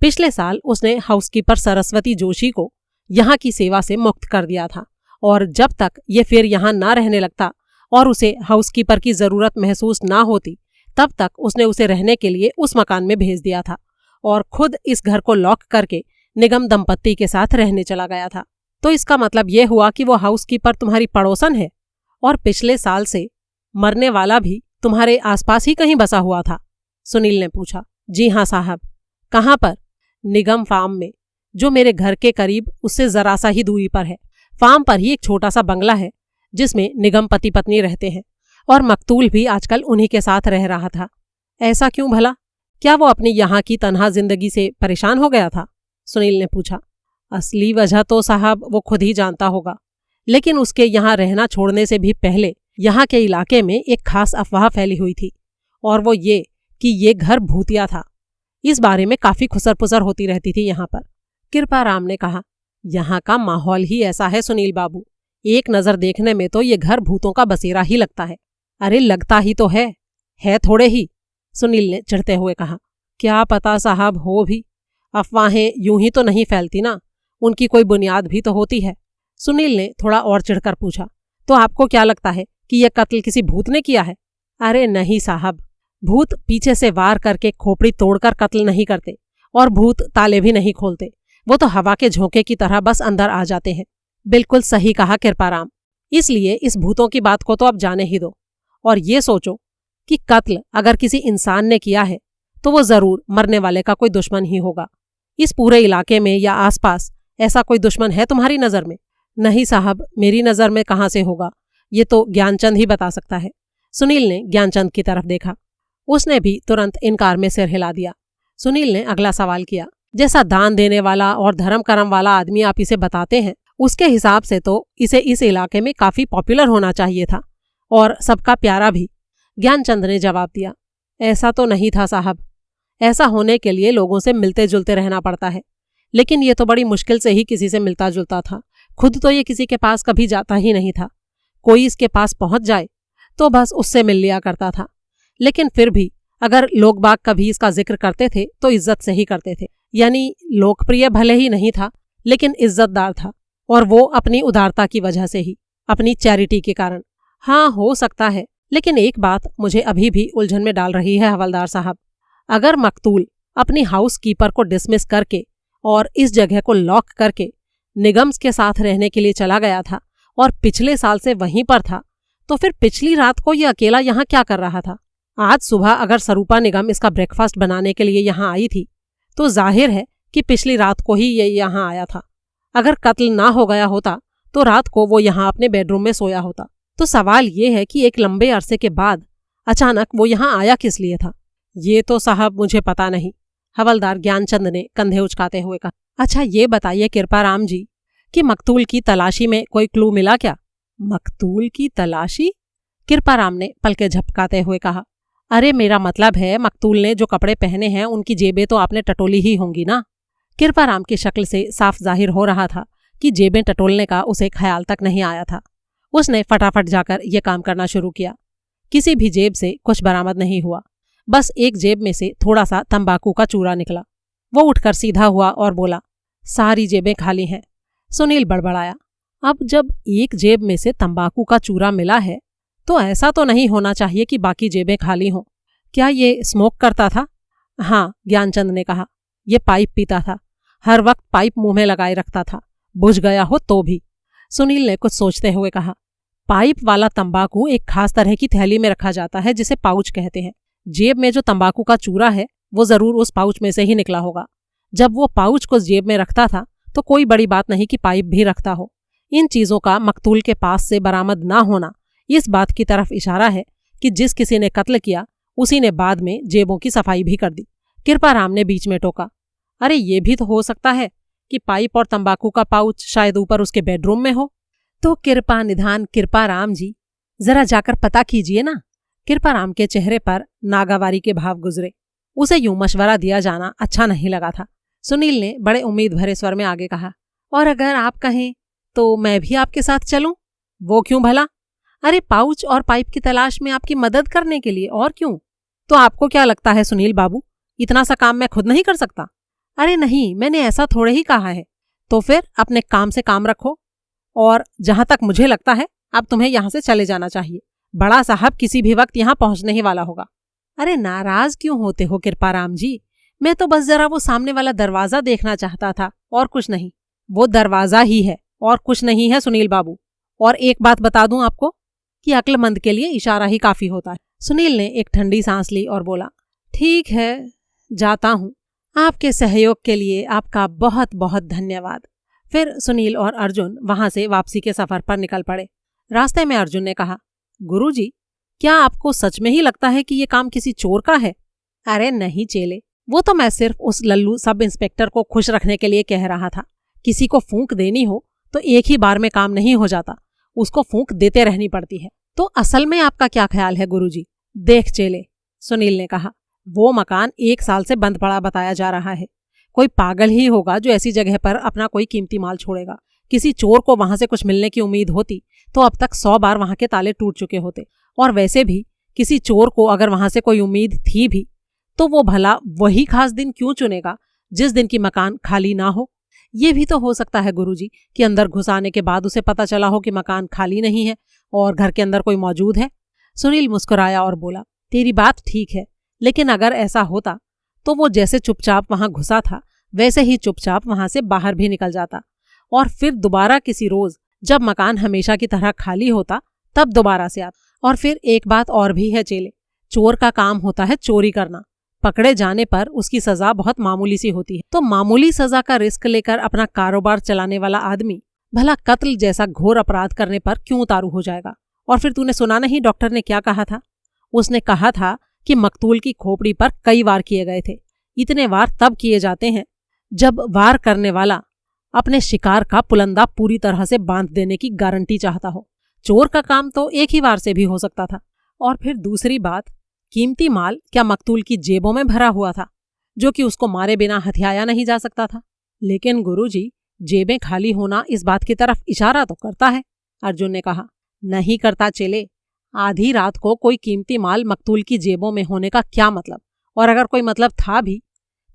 S1: पिछले साल उसने हाउसकीपर सरस्वती जोशी को यहाँ की सेवा से मुक्त कर दिया था और जब तक ये फिर यहाँ ना रहने लगता और उसे हाउसकीपर की ज़रूरत महसूस ना होती तब तक उसने उसे रहने के लिए उस मकान में भेज दिया था और खुद इस घर को लॉक करके निगम दंपत्ति के साथ रहने चला गया था। तो इसका मतलब ये हुआ कि वो हाउसकीपर तुम्हारी पड़ोसन है और पिछले साल से मरने वाला भी तुम्हारे आसपास ही कहीं बसा हुआ था? सुनील ने पूछा। जी हाँ साहब। कहाँ पर? निगम फार्म में, जो मेरे घर के करीब उससे जरा सा ही दूरी पर है। फार्म पर ही एक छोटा सा बंगला है जिसमें निगम पति पत्नी रहते हैं और मकतूल भी आजकल उन्हीं के साथ रह रहा था। ऐसा क्यों भला? क्या वो अपनी यहाँ की तन्हा जिंदगी से परेशान हो गया था? सुनील ने पूछा। असली वजह तो साहब वो खुद ही जानता होगा, लेकिन उसके यहाँ रहना छोड़ने से भी पहले यहाँ के इलाके में एक खास अफवाह फैली हुई थी और वो ये कि ये घर भूतिया था। इस बारे में काफी खुसर पुसर होती रहती थी यहाँ पर। कृपाराम ने कहा। यहाँ का माहौल ही ऐसा है सुनील बाबू, एक नजर देखने में तो ये घर भूतों का बसेरा ही लगता है। अरे लगता ही तो है थोड़े ही, सुनील ने चिढ़ते हुए कहा। क्या पता साहब हो भी, अफवाहें यूं ही तो नहीं फैलती ना, उनकी कोई बुनियाद भी तो होती है। सुनील ने थोड़ा और चिढ़कर पूछा। तो आपको क्या लगता है कि यह कत्ल किसी भूत ने किया है? अरे नहीं साहब, भूत पीछे से वार करके खोपड़ी तोड़कर कत्ल नहीं करते और भूत ताले भी नहीं खोलते। वो तो हवा के झोंके की तरह बस अंदर आ जाते हैं। बिल्कुल सही कहा कृपाराम। इसलिए इस भूतों की बात को तो अब जाने ही दो और ये सोचो कि कत्ल अगर किसी इंसान ने किया है तो वो जरूर मरने वाले का कोई दुश्मन ही होगा। इस पूरे इलाके में या आसपास ऐसा कोई दुश्मन है तुम्हारी नज़र में? नहीं साहब, मेरी नज़र में कहाँ से होगा, ये तो ज्ञानचंद ही बता सकता है। सुनील ने ज्ञानचंद की तरफ देखा। उसने भी तुरंत इनकार में सिर हिला दिया। सुनील ने अगला सवाल किया, जैसा दान देने वाला और धर्म कर्म वाला आदमी आप इसे बताते हैं, उसके हिसाब से तो इसे इस इलाके में काफी पॉपुलर होना चाहिए था और सबका प्यारा भी। ज्ञानचंद ने जवाब दिया, ऐसा तो नहीं था साहब। ऐसा होने के लिए लोगों से मिलते जुलते रहना पड़ता है, लेकिन ये तो बड़ी मुश्किल से ही किसी से मिलता जुलता था। खुद तो ये किसी के पास कभी जाता ही नहीं था। कोई इसके पास पहुंच जाए तो बस उससे मिल लिया करता था। लेकिन फिर भी अगर लोग बाग कभी इसका जिक्र करते थे तो इज्जत से ही करते थे। यानी लोकप्रिय भले ही नहीं था, लेकिन इज्जतदार था, और वो अपनी उदारता की वजह से ही, अपनी चैरिटी के कारण। हाँ, हो सकता है, लेकिन एक बात मुझे अभी भी उलझन में डाल रही है हवलदार साहब। अगर मकतूल अपनी हाउस कीपर को डिसमिस करके और इस जगह को लॉक करके निगम्स के साथ रहने के लिए चला गया था और पिछले साल से वहीं पर था, तो फिर पिछली रात को ये अकेला यहाँ क्या कर रहा था? आज सुबह अगर सरूपा निगम इसका ब्रेकफास्ट बनाने के लिए यहाँ आई थी तो जाहिर है कि पिछली रात को ही ये यहाँ आया था। अगर कत्ल ना हो गया होता तो रात को वो यहाँ अपने बेडरूम में सोया होता। तो सवाल ये है कि एक लंबे अरसे के बाद अचानक वो यहाँ आया किस लिए था? ये तो साहब मुझे पता नहीं, हवलदार ज्ञानचंद ने कंधे उचकाते हुए कहा। अच्छा ये बताइए कृपाराम जी कि मकतूल की तलाशी में कोई क्लू मिला क्या? मकतूल की तलाशी? कृपाराम ने पलके झपकाते हुए कहा, अरे मेरा मतलब है मकतूल ने जो कपड़े पहने हैं उनकी जेबें तो आपने टटोली ही होंगी ना। कृपाराम की शक्ल से साफ जाहिर हो रहा था कि जेबें टटोलने का उसे ख्याल तक नहीं आया था। उसने फटाफट जाकर ये काम करना शुरू किया। किसी भी जेब से कुछ बरामद नहीं हुआ, बस एक जेब में से थोड़ा सा तंबाकू का चूरा निकला। वो उठकर सीधा हुआ और बोला, सारी जेबें खाली हैं। सुनील बड़बड़ाया, अब जब एक जेब में से तंबाकू का चूरा मिला है तो ऐसा तो नहीं होना चाहिए कि बाकी जेबें खाली हों। क्या ये स्मोक करता था? हाँ, ज्ञानचंद ने कहा, ये पाइप पीता था, हर वक्त पाइप मुंह में लगाए रखता था, बुझ गया हो तो भी। सुनील ने कुछ सोचते हुए कहा, पाइप वाला तंबाकू एक खास तरह की थैली में रखा जाता है जिसे पाउच कहते हैं। जेब में जो तंबाकू का चूरा है वो जरूर उस पाउच में से ही निकला होगा। जब वो पाउच को जेब में रखता था तो कोई बड़ी बात नहीं कि पाइप भी रखता हो। इन चीजों का मकतूल के पास से बरामद ना होना इस बात की तरफ इशारा है कि जिस किसी ने कत्ल किया उसी ने बाद में जेबों की सफाई भी कर दी। कृपाराम ने बीच में टोका, अरे ये भी तो हो सकता है कि पाइप और तंबाकू का पाउच शायद ऊपर उसके बेडरूम में हो। तो कृपा निधान कृपाराम जी, जरा जाकर पता कीजिए ना। कृपाराम के चेहरे पर नागावारी के भाव गुजरे। उसे यूं मशवरा दिया जाना अच्छा नहीं लगा था। सुनील ने बड़े उम्मीद भरे स्वर में आगे कहा, और अगर आप कहें तो मैं भी आपके साथ चलूं? वो क्यों भला? अरे पाउच और पाइप की तलाश में आपकी मदद करने के लिए, और क्यों? तो आपको क्या लगता है सुनील बाबू, इतना सा काम मैं खुद नहीं कर सकता? अरे नहीं, मैंने ऐसा थोड़े ही कहा है। तो फिर अपने काम से काम रखो, और जहां तक मुझे लगता है अब तुम्हें यहां से चले जाना चाहिए। बड़ा साहब किसी भी वक्त यहां पहुंचने ही वाला होगा। अरे नाराज क्यों होते हो कृपाराम जी? मैं तो बस जरा वो सामने वाला दरवाजा देखना चाहता था, और कुछ नहीं। वो दरवाजा ही है और कुछ नहीं है सुनील बाबू। और एक बात बता दूं आपको कि अक्लमंद के लिए इशारा ही काफी होता है। सुनील ने एक ठंडी सांस ली और बोला, ठीक है, जाता हूं। आपके सहयोग के लिए आपका बहुत बहुत धन्यवाद। फिर सुनील और अर्जुन वहां से वापसी के सफर पर निकल पड़े। रास्ते में अर्जुन ने कहा, गुरुजी, क्या आपको सच में ही लगता है कि ये काम किसी चोर का है? अरे नहीं चेले, वो तो मैं सिर्फ उस लल्लू सब इंस्पेक्टर को खुश रखने के लिए कह रहा था। किसी को फूंक देनी हो तो एक ही बार में काम नहीं हो जाता, उसको फूंक देते रहनी पड़ती है। तो असल में आपका क्या ख्याल है गुरुजी? देख चेले, सुनील ने कहा, वो मकान 1 साल से बंद पड़ा बताया जा रहा है। कोई पागल ही होगा जो ऐसी जगह पर अपना कोई कीमती माल छोड़ेगा। किसी चोर को वहां से कुछ मिलने की उम्मीद होती तो अब तक 100 बार वहां के ताले टूट चुके होते। और वैसे भी किसी चोर को अगर वहां से कोई उम्मीद थी भी तो वो भला वही खास दिन क्यों चुनेगा जिस दिन की मकान खाली ना हो? ये भी तो हो सकता है गुरुजी कि अंदर घुस आने के बाद उसे पता चला हो कि मकान खाली नहीं है और घर के अंदर कोई मौजूद है। सुनील मुस्कुराया और बोला, तेरी बात ठीक है, लेकिन अगर ऐसा होता तो वो जैसे चुपचाप वहां घुसा था वैसे ही चुपचाप वहां से बाहर भी निकल जाता, और फिर दोबारा किसी रोज जब मकान हमेशा की तरह खाली होता तब दोबारा से आता। और फिर एक बात और भी है चेले, चोर का काम होता है चोरी करना। पकड़े जाने पर उसकी सजा बहुत मामूली सी होती है। तो मामूली सजा का रिस्क लेकर अपना कारोबार चलाने वाला आदमी भला कत्ल जैसा घोर अपराध करने पर क्यों उतारू हो जाएगा? और फिर तूने सुना नहीं डॉक्टर ने क्या कहा था? उसने कहा था कि मकतूल की खोपड़ी पर कई वार किए गए थे। इतने वार तब किए जाते हैं जब वार करने वाला अपने शिकार का पुलंदा पूरी तरह से बांध देने की गारंटी चाहता हो। चोर का काम तो एक ही वार से भी हो सकता था। और फिर दूसरी बात, कीमती माल क्या मकतूल की जेबों में भरा हुआ था, जो कि उसको मारे बिना हथियाया नहीं जा सकता था? लेकिन गुरुजी, जेबें खाली होना इस बात की तरफ इशारा तो करता है, अर्जुन ने कहा। नहीं करता चेले। आधी रात को कोई कीमती माल मकतूल की जेबों में होने का क्या मतलब? और अगर कोई मतलब था भी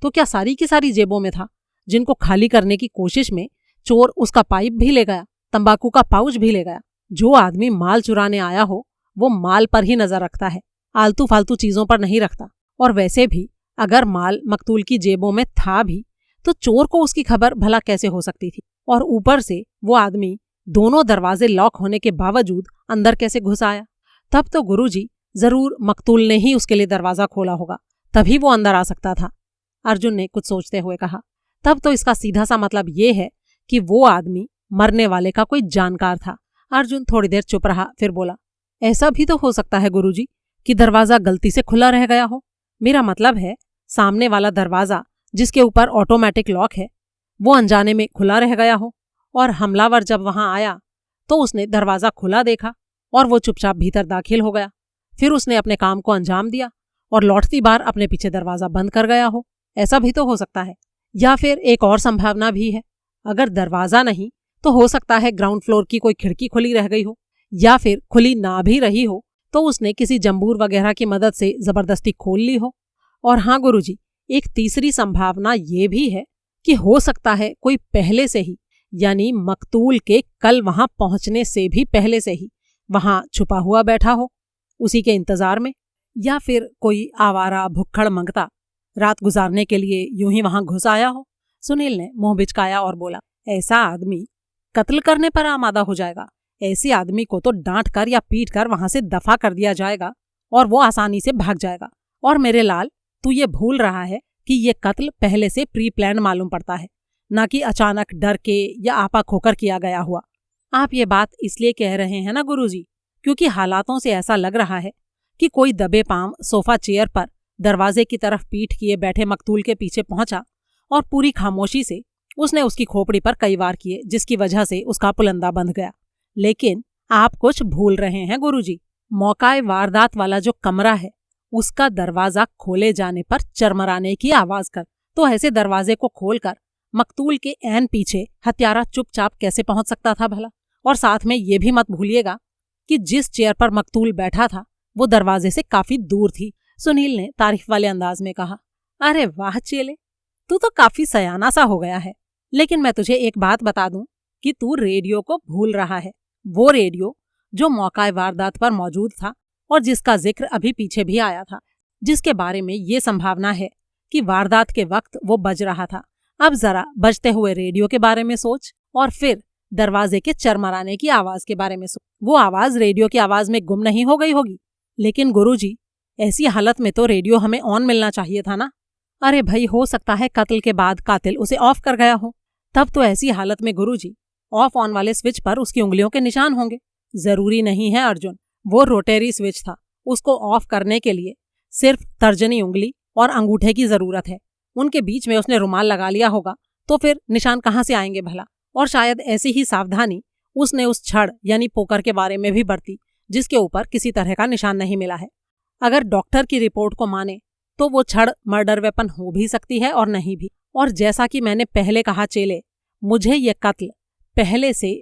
S1: तो क्या सारी की सारी जेबों में था, जिनको खाली करने की कोशिश में चोर उसका पाइप भी ले गया, तंबाकू का पाउच भी ले गया? जो आदमी माल चुराने आया हो वो माल पर ही नजर रखता है, आलतू फालतू चीजों पर नहीं रखता। और वैसे भी अगर माल मकतूल की जेबों में था भी तो चोर को उसकी खबर भला कैसे हो सकती थी? और ऊपर से वो आदमी दोनों दरवाजे लॉक होने के बावजूद अंदर कैसे घुस आया? तब तो गुरुजी जरूर मकतूल ने ही उसके लिए दरवाजा खोला होगा, तभी वो अंदर आ सकता था, अर्जुन ने कुछ सोचते हुए कहा। तब तो इसका सीधा सा मतलब ये है कि वो आदमी मरने वाले का कोई जानकार था। अर्जुन थोड़ी देर चुप रहा, फिर बोला, ऐसा भी तो हो सकता है गुरुजी कि दरवाजा गलती से खुला रह गया हो। मेरा मतलब है सामने वाला दरवाजा जिसके ऊपर ऑटोमेटिक लॉक है वो अनजाने में खुला रह गया हो, और हमलावर जब वहां आया तो उसने दरवाजा खुला देखा और वो चुपचाप भीतर दाखिल हो गया। फिर उसने अपने काम को अंजाम दिया और लौटती बार अपने पीछे दरवाजा बंद कर गया हो। ऐसा भी तो हो सकता है। या फिर एक और संभावना भी है, अगर दरवाजा नहीं तो हो सकता है ग्राउंड फ्लोर की कोई खिड़की खुली रह गई हो, या फिर खुली ना भी रही हो तो उसने किसी जंबूर वगैरह की मदद से जबरदस्ती खोल ली हो। और हाँ गुरुजी, एक तीसरी संभावना ये भी है कि हो सकता है कोई पहले से ही, यानी मकतूल के कल वहां पहुंचने से भी पहले से ही वहां छुपा हुआ बैठा हो उसी के इंतजार में, या फिर कोई आवारा भुक्खड़ मंगता रात गुजारने के लिए यूं ही वहां घुस आया हो। सुनील ने मुंह बिचकाया और बोला, ऐसा आदमी कत्ल करने पर आमादा हो जाएगा। ऐसे आदमी को तो डांट कर या पीट कर वहां से दफा कर दिया जाएगा और वो आसानी से भाग जाएगा। और मेरे लाल, तू ये भूल रहा है कि ये कत्ल पहले से प्री प्लान मालूम पड़ता है, ना कि अचानक डर के या आपा खोकर किया गया हुआ। आप ये बात इसलिए कह रहे हैं ना गुरुजी, क्योंकि हालातों से ऐसा लग रहा है कि कोई दबे पांव सोफा चेयर पर दरवाजे की तरफ पीठ किए बैठे मकतूल के पीछे पहुंचा और पूरी खामोशी से उसने उसकी खोपड़ी पर कई वार किए, जिसकी वजह से उसका पुलंदा बंध गया। लेकिन आप कुछ भूल रहे हैं गुरुजी। मौकाए वारदात वाला जो कमरा है उसका दरवाजा खोले जाने पर चरमराने की आवाज कर, तो ऐसे दरवाजे को खोलकर मकतूल के ऐन पीछे हत्यारा चुपचाप कैसे पहुंच सकता था भला? और साथ में ये भी मत भूलिएगा कि जिस चेयर पर मकतूल बैठा था वो दरवाजे से काफी दूर थी। सुनील ने तारीफ वाले अंदाज में कहा, अरे वाह चेले, तू तो काफी सयाना सा हो गया है। लेकिन मैं तुझे एक बात बता दूं कि तू रेडियो को भूल रहा है। वो रेडियो जो मौकाए वारदात पर मौजूद था और जिसका जिक्र अभी पीछे भी आया था, जिसके बारे में ये संभावना है कि वारदात के वक्त वो बज रहा था। अब जरा बजते हुए रेडियो के बारे में सोच और फिर दरवाजे के चरमराने की आवाज के बारे में सोच। वो आवाज रेडियो की आवाज में गुम नहीं हो गई होगी? लेकिन गुरुजी, ऐसी हालत में तो रेडियो हमें ऑन मिलना चाहिए था ना। अरे भाई, हो सकता है कत्ल के बाद कातिल उसे ऑफ कर गया हो। तब तो ऐसी हालत में गुरुजी ऑफ ऑन वाले स्विच पर उसकी उंगलियों के निशान होंगे। जरूरी नहीं है अर्जुन, वो रोटेरी स्विच था। उसको ऑफ करने के लिए सिर्फ तर्जनी उंगली और अंगूठे की जरूरत है। उनके बीच में उसने रुमाल लगा लिया होगा तो फिर निशान कहाँ से आएंगे भला? और शायद ऐसी ही सावधानी उसने उस छड़ यानी पोकर के बारे में भी बरती, जिसके ऊपर किसी तरह का निशान नहीं मिला है। अगर डॉक्टर की रिपोर्ट को माने तो वो छड़ मर्डर वेपन हो भी सकती है और नहीं भी। और जैसा कि मैंने पहले कहा चेले, मुझे ये कत्ल पहले से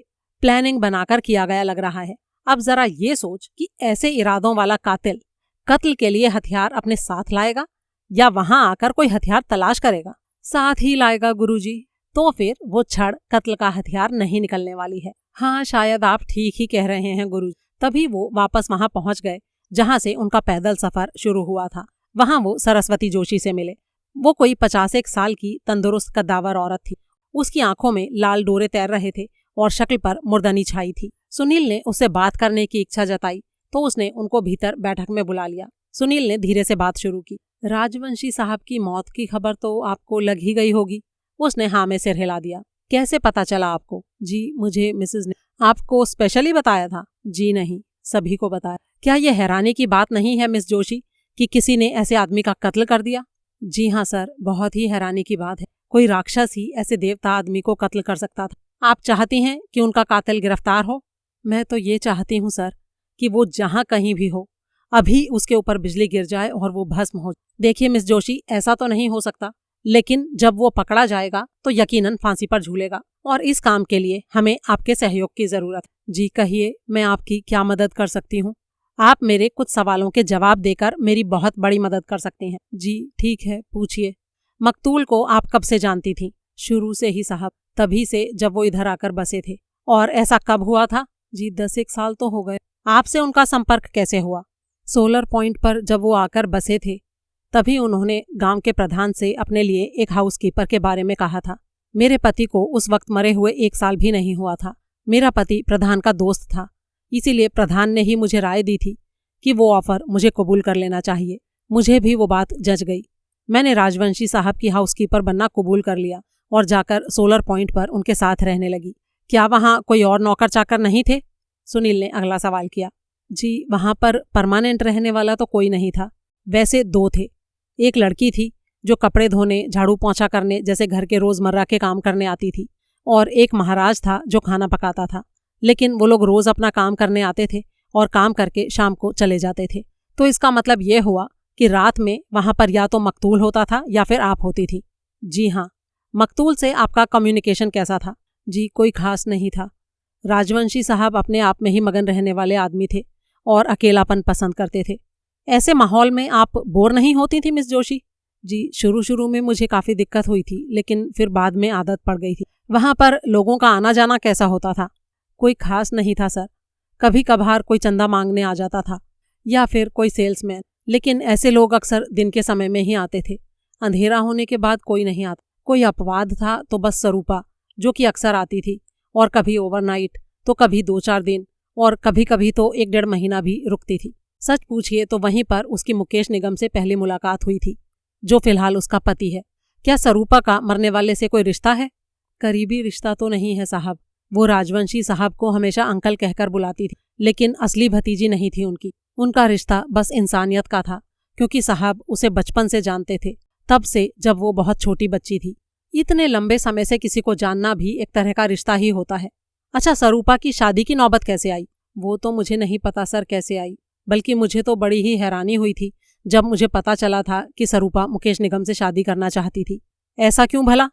S1: प्लानिंग बनाकर किया गया लग रहा है। अब जरा ये सोच कि ऐसे इरादों वाला कातिल कत्ल के लिए हथियार अपने साथ लाएगा या वहां आकर कोई हथियार तलाश करेगा? साथ ही लाएगा गुरुजी। तो फिर वो छड़ कत्ल का हथियार नहीं निकलने वाली है। हाँ, शायद आप ठीक ही कह रहे हैं गुरुजी। तभी वो वापस वहां पहुंच गए जहां से उनका पैदल सफर शुरू हुआ था। वहां वो सरस्वती जोशी से मिले। वो कोई 50 साल की तंदुरुस्त कद्दावर औरत थी। उसकी आंखों में लाल डोरे तैर रहे थे और शक्ल पर मुर्दनी छाई थी। सुनील ने उससे बात करने की इच्छा जताई तो उसने उनको भीतर बैठक में बुला लिया। सुनील ने धीरे से बात शुरू की। राजवंशी साहब की मौत की खबर तो आपको लग ही गई होगी? उसने हाँ में सिर हिला दिया। कैसे पता चला आपको? जी, मुझे मिसेज ने आपको स्पेशली बताया था? जी नहीं, सभी को बताया। क्या यह हैरानी की बात नहीं है मिस जोशी कि किसी ने ऐसे आदमी का कत्ल कर दिया? जी हाँ सर, बहुत ही हैरानी की बात है। कोई राक्षस ही ऐसे देवता आदमी को कत्ल कर सकता था। आप चाहती हैं कि उनका कातिल गिरफ्तार हो? मैं तो ये चाहती हूँ सर कि वो जहाँ कहीं भी हो, अभी उसके ऊपर बिजली गिर जाए और वो भस्म हो। देखिए मिस जोशी, ऐसा तो नहीं हो सकता, लेकिन जब वो पकड़ा जाएगा तो यकीनन फांसी पर झूलेगा और इस काम के लिए हमें आपके सहयोग की जरूरत है। जी कहिए, मैं आपकी क्या मदद कर सकती हूँ? आप मेरे कुछ सवालों के जवाब देकर मेरी बहुत बड़ी मदद कर सकती हैं। जी ठीक है, पूछिए। मकतूल को आप कब से जानती थी? शुरू से ही साहब, तभी से जब वो इधर आकर बसे थे। और ऐसा कब हुआ था? जी 10-1 साल तो हो गए। आपसे उनका संपर्क कैसे हुआ? सोलर पॉइंट पर जब वो आकर बसे थे तभी उन्होंने गांव के प्रधान से अपने लिए एक हाउसकीपर के बारे में कहा था। मेरे पति को उस वक्त मरे हुए 1 साल भी नहीं हुआ था। मेरा पति प्रधान का दोस्त था, इसीलिए प्रधान ने ही मुझे राय दी थी कि वो ऑफर मुझे कबूल कर लेना चाहिए। मुझे भी वो बात जच गई। मैंने राजवंशी साहब की हाउसकीपर बनना कबूल कर लिया और जाकर सोलर पॉइंट पर उनके साथ रहने लगी। क्या वहाँ कोई और नौकर चाकर नहीं थे? सुनील ने अगला सवाल किया। जी वहाँ पर परमानेंट रहने वाला तो कोई नहीं था। वैसे 2 थे। एक लड़की थी जो कपड़े धोने, झाड़ू पोंछा करने जैसे घर के रोजमर्रा के काम करने आती थी, और एक महाराज था जो खाना पकाता था। लेकिन वो लोग रोज अपना काम करने आते थे और काम करके शाम को चले जाते थे। तो इसका मतलब ये हुआ कि रात में वहाँ पर या तो मकतूल होता था या फिर आप होती थी। जी हाँ। मकतूल से आपका कम्युनिकेशन कैसा था? जी कोई खास नहीं था। राजवंशी साहब अपने आप में ही मगन रहने वाले आदमी थे और अकेलापन पसंद करते थे। ऐसे माहौल में आप बोर नहीं होती थी मिस जोशी? जी शुरू शुरू में मुझे काफ़ी दिक्कत हुई थी, लेकिन फिर बाद में आदत पड़ गई थी। वहाँ पर लोगों का आना जाना कैसा होता था? कोई खास नहीं था सर। कभी कभार कोई चंदा मांगने आ जाता था या फिर कोई सेल्समैन, लेकिन ऐसे लोग अक्सर दिन के समय में ही आते थे। अंधेरा होने के बाद कोई नहीं आता। कोई अपवाद था तो बस स्वरूपा, जो कि अक्सर आती थी, और कभी ओवरनाइट तो कभी 2-4 दिन और कभी कभी तो 1-1.5 महीना भी रुकती थी। सच पूछिए तो वहीं पर उसकी मुकेश निगम से पहली मुलाकात हुई थी, जो फिलहाल उसका पति है। क्या स्वरूपा का मरने वाले से कोई रिश्ता है? करीबी रिश्ता तो नहीं है साहब। वो राजवंशी साहब को हमेशा अंकल कहकर बुलाती थी, लेकिन असली भतीजी नहीं थी उनकी। उनका रिश्ता बस इंसानियत का था, क्योंकि साहब उसे बचपन से जानते थे, तब से जब वो बहुत छोटी बच्ची थी। इतने लंबे समय से किसी को जानना भी एक तरह का रिश्ता ही होता है। अच्छा, स्वरूपा की शादी की नौबत कैसे आई? वो तो मुझे नहीं पता सर कैसे आई, बल्कि मुझे तो बड़ी ही हैरानी हुई थी जब मुझे पता चला था कि स्वरूपा मुकेश निगम से शादी करना चाहती थी। ऐसा क्यों भला?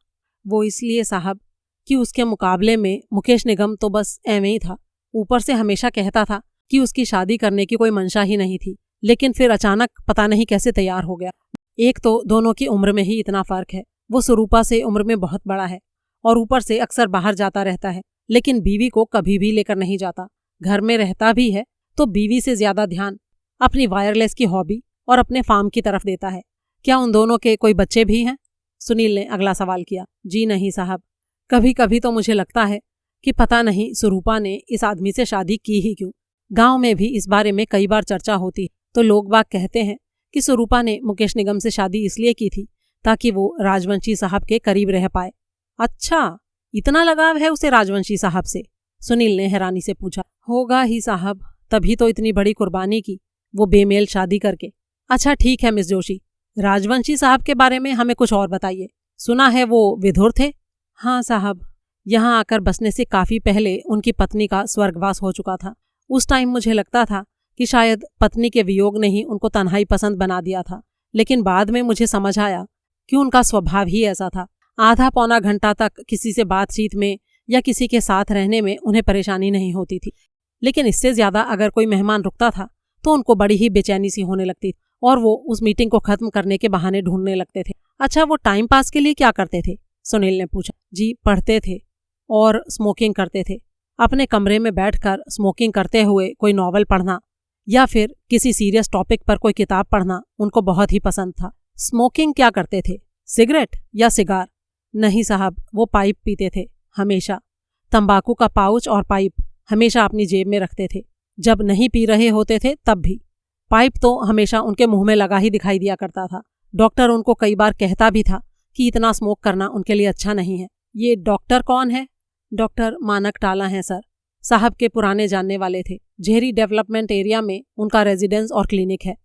S1: वो इसलिए साहब कि उसके मुकाबले में मुकेश निगम तो बस एवं ही था। ऊपर से हमेशा कहता था कि उसकी शादी करने की कोई मंशा ही नहीं थी, लेकिन फिर अचानक पता नहीं कैसे तैयार हो गया। एक तो दोनों की उम्र में ही इतना फर्क है। वो स्वरूपा से उम्र में बहुत बड़ा है और ऊपर से अक्सर बाहर जाता रहता है, लेकिन बीवी को कभी भी लेकर नहीं जाता। घर में रहता भी है तो बीवी से ज्यादा ध्यान अपनी वायरलेस की हॉबी और अपने फार्म की तरफ देता है। क्या उन दोनों के कोई बच्चे भी हैं? सुनील ने अगला सवाल किया। जी नहीं साहब, कभी कभी तो मुझे लगता है कि पता नहीं स्वरूपा ने इस आदमी से शादी की ही क्यों। गांव में भी इस बारे में कई बार चर्चा होती, तो लोग बाग कहते हैं कि स्वरूपा ने मुकेश निगम से शादी इसलिए की थी ताकि वो राजवंशी साहब के करीब रह पाए। अच्छा, इतना लगाव है उसे राजवंशी साहब से? सुनील ने हैरानी से पूछा। होगा ही साहब, तभी तो इतनी बड़ी कुर्बानी की वो बेमेल शादी करके। अच्छा ठीक है मिस जोशी, राजवंशी साहब के बारे में हमें कुछ और बताइए। सुना है वो विधुर थे? हाँ साहब, यहाँ आकर बसने से काफी पहले उनकी पत्नी का स्वर्गवास हो चुका था। उस टाइम मुझे लगता था कि शायद पत्नी के वियोग ने ही उनको तन्हाई पसंद बना दिया था, लेकिन बाद में मुझे समझ आया कि उनका स्वभाव ही ऐसा था। आधा पौना घंटा तक किसी से बातचीत में या किसी के साथ रहने में उन्हें परेशानी नहीं होती थी, लेकिन इससे ज्यादा अगर कोई मेहमान रुकता था तो उनको बड़ी ही बेचैनी सी होने लगती थी और वो उस मीटिंग को खत्म करने के बहाने ढूंढने लगते थे। अच्छा, वो टाइम पास के लिए क्या करते थे? सुनील ने पूछा। जी पढ़ते थे और स्मोकिंग करते थे। अपने कमरे में बैठकर स्मोकिंग करते हुए कोई नॉवल पढ़ना या फिर किसी सीरियस टॉपिक पर कोई किताब पढ़ना उनको बहुत ही पसंद था। स्मोकिंग क्या करते थे? सिगरेट या सिगार? नहीं साहब, वो पाइप पीते थे हमेशा। तंबाकू का पाउच और पाइप हमेशा अपनी जेब में रखते थे। जब नहीं पी रहे होते थे तब भी। पाइप तो हमेशा उनके मुंह में लगा ही दिखाई दिया करता था। डॉक्टर उनको कई बार कहता भी था कि इतना स्मोक करना उनके लिए अच्छा नहीं है। ये डॉक्टर कौन है? डॉक्टर मानक टाला हैं सर। साहब के पुराने जानने वाले थे। झेरी डेवलपमेंट एरिया में उनका रेजिडेंस और क्लिनिक है।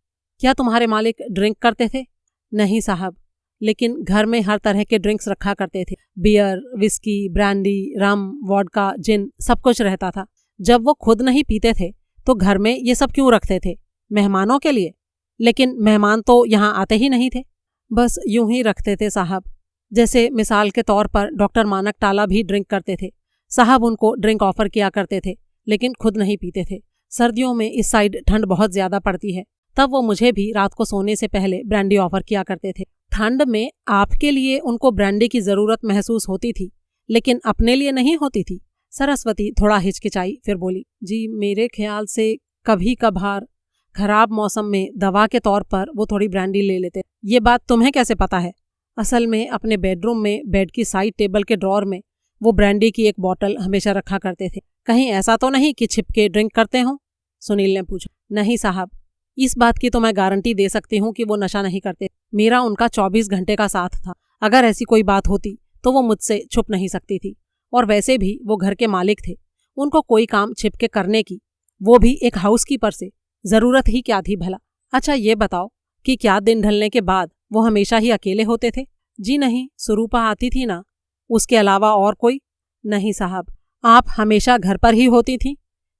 S1: क्या तुम्हारे मालिक ड्रिंक करते थे? नहीं साहब, लेकिन घर में हर तरह के ड्रिंक्स रखा करते थे। बियर, विस्की, ब्रांडी, रम, वोडका, जिन, सब कुछ रहता था। जब वो खुद नहीं पीते थे तो घर में ये सब क्यों रखते थे? मेहमानों के लिए। लेकिन मेहमान तो यहाँ आते ही नहीं थे। बस यूं ही रखते थे साहब। जैसे मिसाल के तौर पर डॉक्टर मानक टाला भी ड्रिंक करते थे। साहब उनको ड्रिंक ऑफर किया करते थे, लेकिन खुद नहीं पीते थे। सर्दियों में इस साइड ठंड बहुत ज्यादा पड़ती है, तब वो मुझे भी रात को सोने से पहले ब्रांडी ऑफर किया करते थे। ठंड में आपके लिए उनको ब्रांडी की जरूरत महसूस होती थी, लेकिन अपने लिए नहीं होती थी। सरस्वती थोड़ा हिचकिचाई, फिर बोली, जी मेरे ख्याल से कभी कभार खराब मौसम में दवा के तौर पर वो थोड़ी ब्रांडी ले लेते। ये बात तुम्हें कैसे पता है? असल में अपने बेडरूम में बेड की साइड टेबल के ड्रॉर में वो ब्रांडी की एक बॉटल हमेशा रखा करते थे। कहीं ऐसा तो नहीं कि छिपके ड्रिंक करते हों? सुनील ने पूछा। नहीं साहब, इस बात की तो मैं गारंटी दे सकती हूँ कि वो नशा नहीं करते। मेरा उनका 24 घंटे का साथ था। अगर ऐसी कोई बात होती तो वो मुझसे छुप नहीं सकती थी। और वैसे भी वो घर के मालिक थे, उनको कोई काम छिपके करने की, वो भी एक हाउसकीपर से, जरूरत ही क्या थी भला? अच्छा ये बताओ कि क्या दिन ढलने के बाद वो हमेशा ही अकेले होते थे? जी नहीं, सुरूपा आती थी ना। उसके अलावा और कोई? नहीं साहब, आप हमेशा घर पर ही होती थी,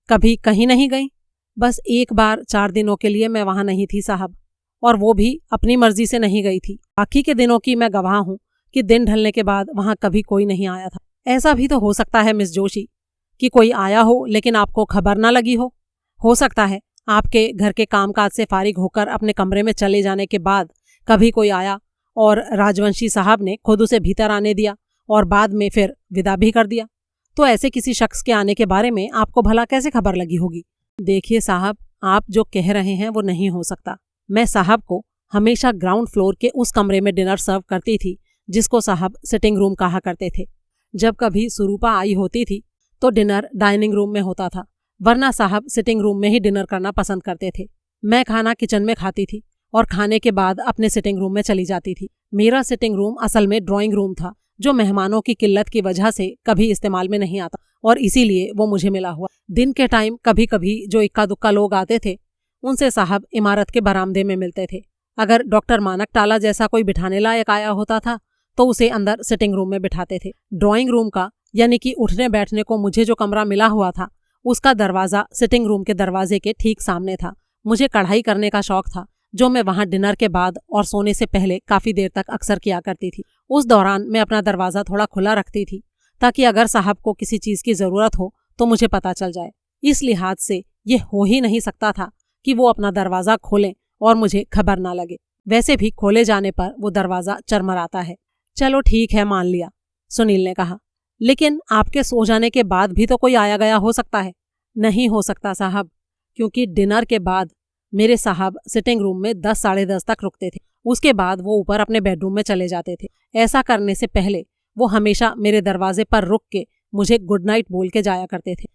S1: कभी कहीं नहीं गई? बस एक बार 4 दिनों के लिए मैं वहां नहीं थी साहब, और वो भी अपनी मर्जी से नहीं गई थी। बाकी के दिनों की मैं गवाह हूं कि दिन ढलने के बाद वहां कभी कोई नहीं आया था। ऐसा भी तो हो सकता है मिस जोशी कि कोई आया हो लेकिन आपको खबर ना लगी हो सकता है आपके घर के कामकाज से फारिग होकर अपने कमरे में चले जाने के बाद कभी कोई आया और राजवंशी साहब ने खुद उसे भीतर आने दिया और बाद में फिर विदा भी कर दिया। तो ऐसे किसी शख्स के आने के बारे में आपको भला कैसे खबर लगी होगी? देखिए साहब, आप जो कह रहे हैं वो नहीं हो सकता। मैं साहब को हमेशा ग्राउंड फ्लोर के उस कमरे में डिनर सर्व करती थी जिसको साहब सिटिंग रूम कहा करते थे। जब कभी सुरूपा आई होती थी तो डिनर डाइनिंग रूम में होता था, वरना साहब सिटिंग रूम में ही डिनर करना पसंद करते थे। मैं खाना किचन में खाती थी और खाने के बाद अपने सिटिंग रूम में चली जाती थी। मेरा सिटिंग रूम असल में ड्राइंग रूम था, जो मेहमानों की किल्लत की वजह से कभी इस्तेमाल में नहीं आता और इसीलिए वो मुझे मिला हुआ। दिन के टाइम कभी कभी जो इक्का दुक्का लोग आते थे उनसे साहब इमारत के बरामदे में मिलते थे। अगर डॉक्टर मानक टाला जैसा कोई बिठाने लायक आया होता था तो उसे अंदर सिटिंग रूम में बिठाते थे। ड्राइंग रूम का यानी कि उठने बैठने को मुझे जो कमरा मिला हुआ था उसका दरवाजा सिटिंग रूम के दरवाजे के ठीक सामने था। मुझे कढ़ाई करने का शौक था, जो मैं वहां डिनर के बाद और सोने से पहले काफी देर तक अक्सर किया करती थी। उस दौरान मैं अपना दरवाजा थोड़ा खुला रखती थी ताकि अगर साहब को किसी चीज की जरूरत हो तो मुझे पता चल जाए। इस लिहाज से ये हो ही नहीं सकता था कि वो अपना दरवाजा खोलें और मुझे खबर ना लगे। वैसे भी खोले जाने पर वो दरवाजा चरमराता है। चलो ठीक है, मान लिया, सुनील ने कहा, लेकिन आपके सो जाने के बाद भी तो कोई आया गया हो सकता है। नहीं हो सकता साहब, क्योंकि डिनर के बाद मेरे साहब सिटिंग रूम में 10 साढ़े 10 तक रुकते थे। उसके बाद वो ऊपर अपने बेडरूम में चले जाते थे। ऐसा करने से पहले वो हमेशा मेरे दरवाजे पर रुक के मुझे गुड नाइट बोल के जाया करते थे।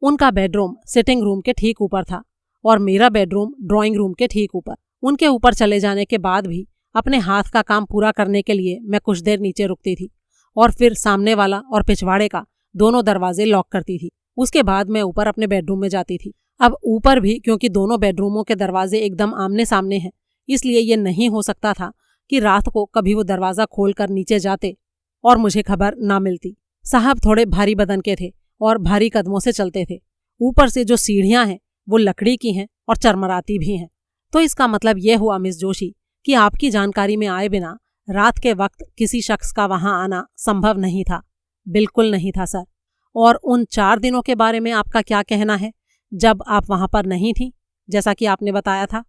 S1: उनका बेडरूम सिटिंग रूम के ठीक ऊपर था और मेरा बेडरूम ड्राइंग रूम के ठीक ऊपर। उनके ऊपर चले जाने के बाद भी अपने हाथ का काम पूरा करने के लिए मैं कुछ देर नीचे रुकती थी और फिर सामने वाला और पिछवाड़े का दोनों दरवाजे लॉक करती थी। उसके बाद मैं ऊपर अपने बेडरूम में जाती थी। अब ऊपर भी क्योंकि दोनों बेडरूमों के दरवाजे एकदम आमने सामने हैं, इसलिए ये नहीं हो सकता था कि रात को कभी वो दरवाजा खोलकर नीचे जाते और मुझे खबर ना मिलती। साहब थोड़े भारी बदन के थे और भारी कदमों से चलते थे। ऊपर से जो सीढ़ियां हैं वो लकड़ी की हैं और चरमराती भी हैं। तो इसका मतलब यह हुआ मिस जोशी कि आपकी जानकारी में आए बिना रात के वक्त किसी शख्स का वहां आना संभव नहीं था। बिल्कुल नहीं था सर। और उन 4 दिनों के बारे में आपका क्या कहना है जब आप वहां पर नहीं थी, जैसा कि आपने बताया था?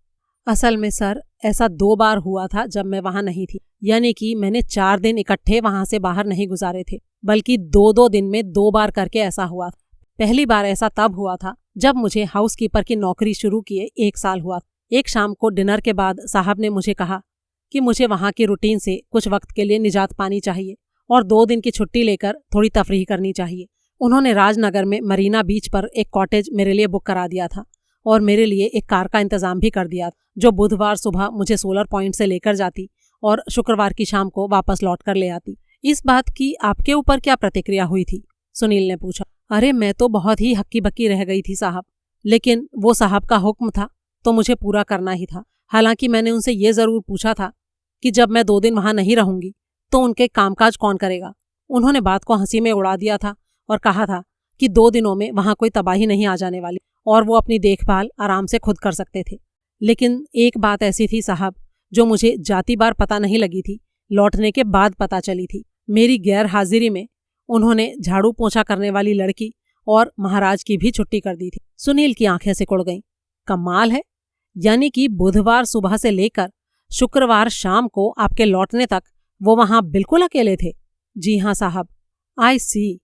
S1: असल में सर ऐसा 2 बार हुआ था जब मैं वहां नहीं थी, यानी कि मैंने 4 दिन इकट्ठे वहां से बाहर नहीं गुजारे थे, बल्कि 2-2 दिन में 2 बार करके ऐसा हुआ था। पहली बार ऐसा तब हुआ था जब मुझे हाउसकीपर की नौकरी शुरू किए 1 साल हुआ। एक शाम को डिनर के बाद साहब ने मुझे कहा कि मुझे वहां की रूटीन से कुछ वक्त के लिए निजात पानी चाहिए और 2 दिन की छुट्टी लेकर थोड़ी तफरीह करनी चाहिए। उन्होंने राजनगर में मरीना बीच पर एक कॉटेज मेरे लिए बुक करा दिया था और मेरे लिए एक कार का इंतजाम भी कर दिया, जो बुधवार सुबह मुझे सोलर पॉइंट से लेकर जाती और शुक्रवार की शाम को वापस लौट कर ले आती। इस बात की आपके ऊपर क्या प्रतिक्रिया हुई थी? सुनील ने पूछा। अरे मैं तो बहुत ही हक्की बक्की रह गई थी साहब, लेकिन वो साहब का हुक्म था तो मुझे पूरा करना ही था। हालांकि मैंने उनसे ये ज़रूर पूछा था कि जब मैं 2 दिन वहां नहीं रहूंगी तो उनके कामकाज कौन करेगा। उन्होंने बात को हंसी में उड़ा दिया था और कहा था कि 2 दिनों में वहां कोई तबाही नहीं आ जाने वाली और वो अपनी देखभाल आराम से खुद कर सकते थे। लेकिन एक बात ऐसी थी साहब जो मुझे जाती बार पता नहीं लगी थी, लौटने के बाद पता चली थी। मेरी गैर हाजिरी में उन्होंने झाड़ू पोंछा करने वाली लड़की और महाराज की भी छुट्टी कर दी थी। सुनील की आंखें सिकुड़ गईं। कमाल है, यानी कि बुधवार सुबह से लेकर शुक्रवार शाम को आपके लौटने तक वो वहां बिल्कुल अकेले थे? जी हाँ साहब। आई सी।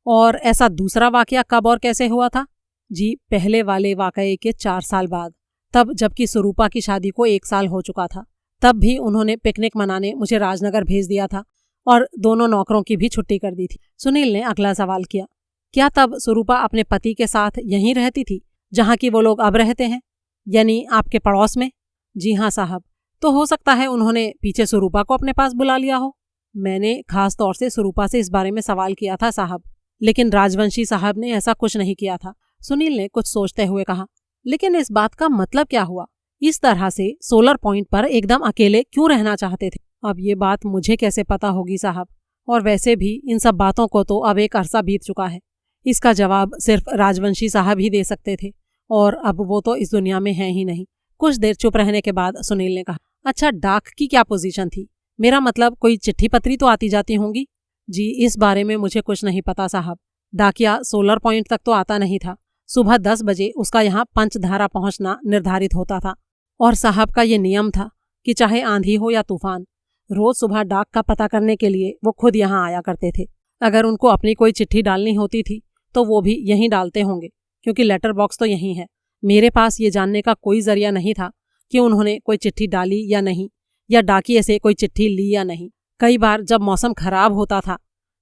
S1: और ऐसा दूसरा वाकया कब और कैसे हुआ था? जी पहले वाले वाकये के 4 साल बाद, तब जबकि स्वरूपा की शादी को 1 साल हो चुका था। तब भी उन्होंने पिकनिक मनाने मुझे राजनगर भेज दिया था और दोनों नौकरों की भी छुट्टी कर दी थी। सुनील ने अगला सवाल किया, क्या तब स्वरूपा अपने पति के साथ यहीं रहती थी जहां की वो लोग अब रहते हैं, यानी आपके पड़ोस में? जी हाँ साहब। तो हो सकता है उन्होंने पीछे स्वरूपा को अपने पास बुला लिया हो। मैंने खास तौर से स्वरूपा से इस बारे में सवाल किया था साहब, लेकिन राजवंशी साहब ने ऐसा कुछ नहीं किया था। सुनील ने कुछ सोचते हुए कहा, लेकिन इस बात का मतलब क्या हुआ? इस तरह से सोलर पॉइंट पर एकदम अकेले क्यों रहना चाहते थे? अब ये बात मुझे कैसे पता होगी साहब, और वैसे भी इन सब बातों को तो अब एक अरसा बीत चुका है। इसका जवाब सिर्फ राजवंशी साहब ही दे सकते थे और अब वो तो इस दुनिया में हैं ही नहीं। कुछ देर चुप रहने के बाद सुनील ने कहा, अच्छा डाक की क्या पोजीशन थी? मेरा मतलब कोई चिट्ठी पत्री तो आती जाती होंगी? जी इस बारे में मुझे कुछ नहीं पता साहब। डाकिया सोलर पॉइंट तक तो आता नहीं था। सुबह 10 बजे उसका यहाँ पंचधारा पहुंचना निर्धारित होता था और साहब का ये नियम था कि चाहे आंधी हो या तूफान, रोज सुबह डाक का पता करने के लिए वो खुद यहाँ आया करते थे। अगर उनको अपनी कोई चिट्ठी डालनी होती थी तो वो भी यहीं डालते होंगे, क्योंकि लेटर बॉक्स तो यहीं है। मेरे पास ये जानने का कोई जरिया नहीं था कि उन्होंने कोई चिट्ठी डाली या नहीं, या डाकिये से कोई चिट्ठी ली या नहीं। कई बार जब मौसम खराब होता था,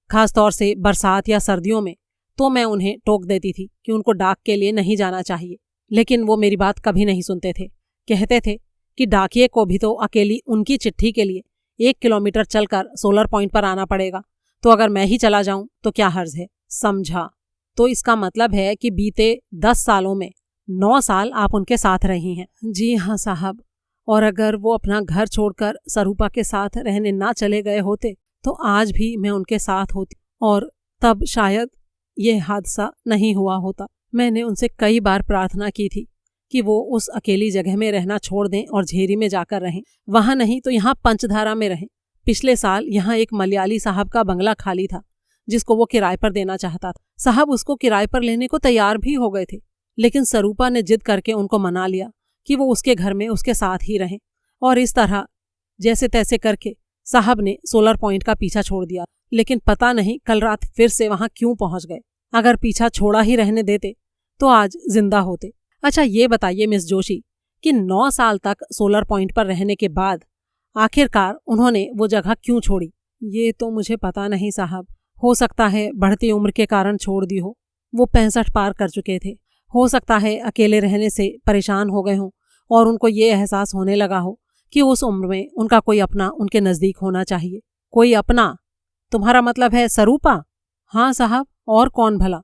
S1: खासतौर से बरसात या सर्दियों में, तो मैं उन्हें टोक देती थी कि उनको डाक के लिए नहीं जाना चाहिए, लेकिन वो मेरी बात कभी नहीं सुनते थे। कहते थे कि डाकिये को भी तो अकेली उनकी चिट्ठी के लिए 1 किलोमीटर चलकर सोलर पॉइंट पर आना पड़ेगा, तो अगर मैं ही चला जाऊं तो क्या हर्ज है। समझा। तो इसका मतलब है कि बीते 10 सालों में 9 साल आप उनके साथ रही हैं? जी हाँ साहब। और अगर वो अपना घर छोड़कर स्वरूपा के साथ रहने ना चले गए होते तो आज भी मैं उनके साथ होती और तब शायद ये हादसा नहीं हुआ होता। मैंने उनसे कई बार प्रार्थना की थी कि वो उस अकेली जगह में रहना छोड़ दें और झेरी में जाकर रहें, वहां नहीं तो यहाँ पंचधारा में रहें। पिछले साल यहाँ एक मलयाली साहब का बंगला खाली था जिसको वो किराए पर देना चाहता था। साहब उसको किराए पर लेने को तैयार भी हो गए थे, लेकिन स्वरूपा ने जिद करके उनको मना लिया कि वो उसके घर में उसके साथ ही रहें, और इस तरह जैसे तैसे करके साहब ने सोलर पॉइंट का पीछा छोड़ दिया। लेकिन पता नहीं कल रात फिर से वहां क्यों पहुंच गए। अगर पीछा छोड़ा ही रहने देते तो आज जिंदा होते। अच्छा ये बताइए मिस जोशी कि 9 साल तक सोलर पॉइंट पर रहने के बाद आखिरकार उन्होंने वो जगह क्यों छोड़ी? ये तो मुझे पता नहीं साहब। हो सकता है बढ़ती उम्र के कारण छोड़ दी हो। वो 65 पार कर चुके थे। हो सकता है अकेले रहने से परेशान हो गए हों और उनको ये एहसास होने लगा हो कि उस उम्र में उनका कोई अपना उनके नज़दीक होना चाहिए। कोई अपना? तुम्हारा मतलब है स्वरूपा? हाँ साहब, और कौन भला।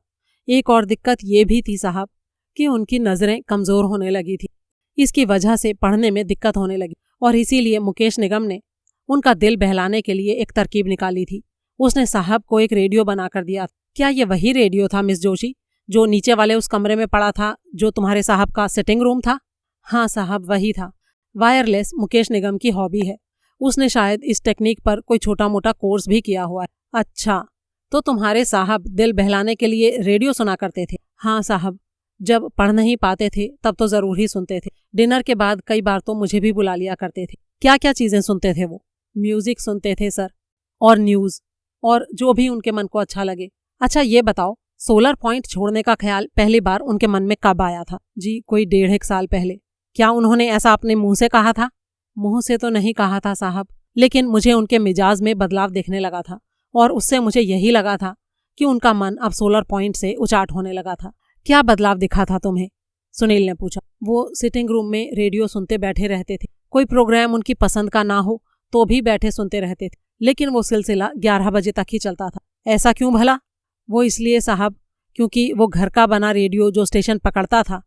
S1: एक और दिक्कत ये भी थी साहब कि उनकी नज़रें कमज़ोर होने लगी थी। इसकी वजह से पढ़ने में दिक्कत होने लगी और इसीलिए मुकेश निगम ने उनका दिल बहलाने के लिए एक तरकीब निकाली थी। उसने साहब को एक रेडियो बनाकर दिया। क्या ये वही रेडियो था मिस जोशी जो नीचे वाले उस कमरे में पड़ा था जो तुम्हारे साहब का सिटिंग रूम था? हाँ साहब, वही था। वायरलेस मुकेश निगम की हॉबी है। उसने शायद इस टेक्निक पर कोई छोटा मोटा कोर्स भी किया हुआ है। अच्छा, तो तुम्हारे साहब दिल बहलाने के लिए रेडियो सुना करते थे? हाँ साहब, जब पढ़ नहीं पाते थे तब तो जरूर ही सुनते थे। डिनर के बाद कई बार तो मुझे भी बुला लिया करते थे। क्या क्या चीजें सुनते थे वो? म्यूजिक सुनते थे सर, और न्यूज, और जो भी उनके मन को अच्छा लगे। अच्छा ये बताओ, सोलर पॉइंट छोड़ने का ख्याल पहली बार उनके मन में कब आया था? जी कोई 1.5 साल पहले। क्या उन्होंने ऐसा अपने मुंह से कहा था? मुंह से तो नहीं कहा था साहब, लेकिन मुझे उनके मिजाज में बदलाव दिखने लगा था और उससे मुझे यही लगा था कि उनका मन अब सोलर पॉइंट से उचाट होने लगा था। क्या बदलाव दिखा था तुम्हें? सुनील ने पूछा। वो सिटिंग रूम में रेडियो सुनते बैठे रहते थे। कोई प्रोग्राम उनकी पसंद का ना हो तो भी बैठे सुनते रहते थे, लेकिन वो सिलसिला 11 बजे तक ही चलता था। ऐसा क्यों भला? वो इसलिए साहब क्योंकि वो घर का बना रेडियो जो स्टेशन पकड़ता था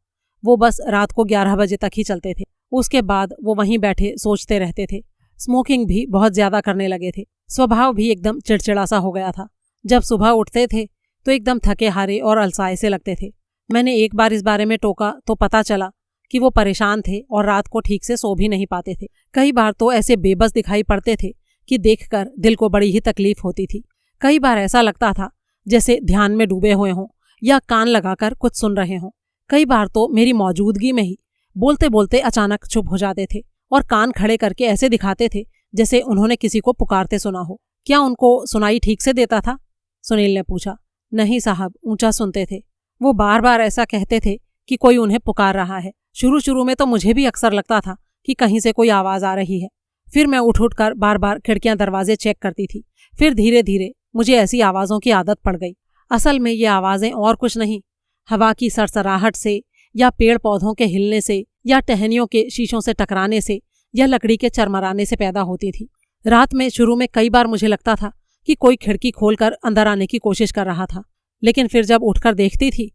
S1: वो बस रात को 11 बजे तक ही चलते थे। उसके बाद वो वहीं बैठे सोचते रहते थे। स्मोकिंग भी बहुत ज्यादा करने लगे थे। स्वभाव भी एकदम चिड़चिड़ा सा हो गया था। जब सुबह उठते थे तो एकदम थके हारे और अलसाए से लगते थे। मैंने एक बार इस बारे में टोका तो पता चला कि वो परेशान थे और रात को ठीक से सो भी नहीं पाते थे। कई बार तो ऐसे बेबस दिखाई पड़ते थे कि देखकर दिल को बड़ी ही तकलीफ होती थी। कई बार ऐसा लगता था जैसे ध्यान में डूबे हुए हों या कान लगाकर कुछ सुन रहे हों। कई बार तो मेरी मौजूदगी में ही बोलते बोलते अचानक चुप हो जाते थे और कान खड़े करके ऐसे दिखाते थे जैसे उन्होंने किसी को पुकारते सुना हो। क्या उनको सुनाई ठीक से देता था? सुनील ने पूछा। नहीं साहब, ऊंचा सुनते थे। वो बार बार ऐसा कहते थे कि कोई उन्हें पुकार रहा है। शुरू शुरू में तो मुझे भी अक्सर लगता था कि कहीं से कोई आवाज आ रही है। फिर मैं उठ उठ कर बार बार खिड़कियां दरवाजे चेक करती थी। फिर धीरे धीरे मुझे ऐसी आवाजों की आदत पड़ गई। असल में ये आवाजें और कुछ नहीं, हवा की सरसराहट से या पेड़ पौधों के हिलने से या टहनियों के शीशों से टकराने से या लकड़ी के चरमराने से पैदा होती थी। रात में शुरू में कई बार मुझे लगता था कि कोई खिड़की खोलकर अंदर आने की कोशिश कर रहा था, लेकिन फिर जब उठकर देखती थी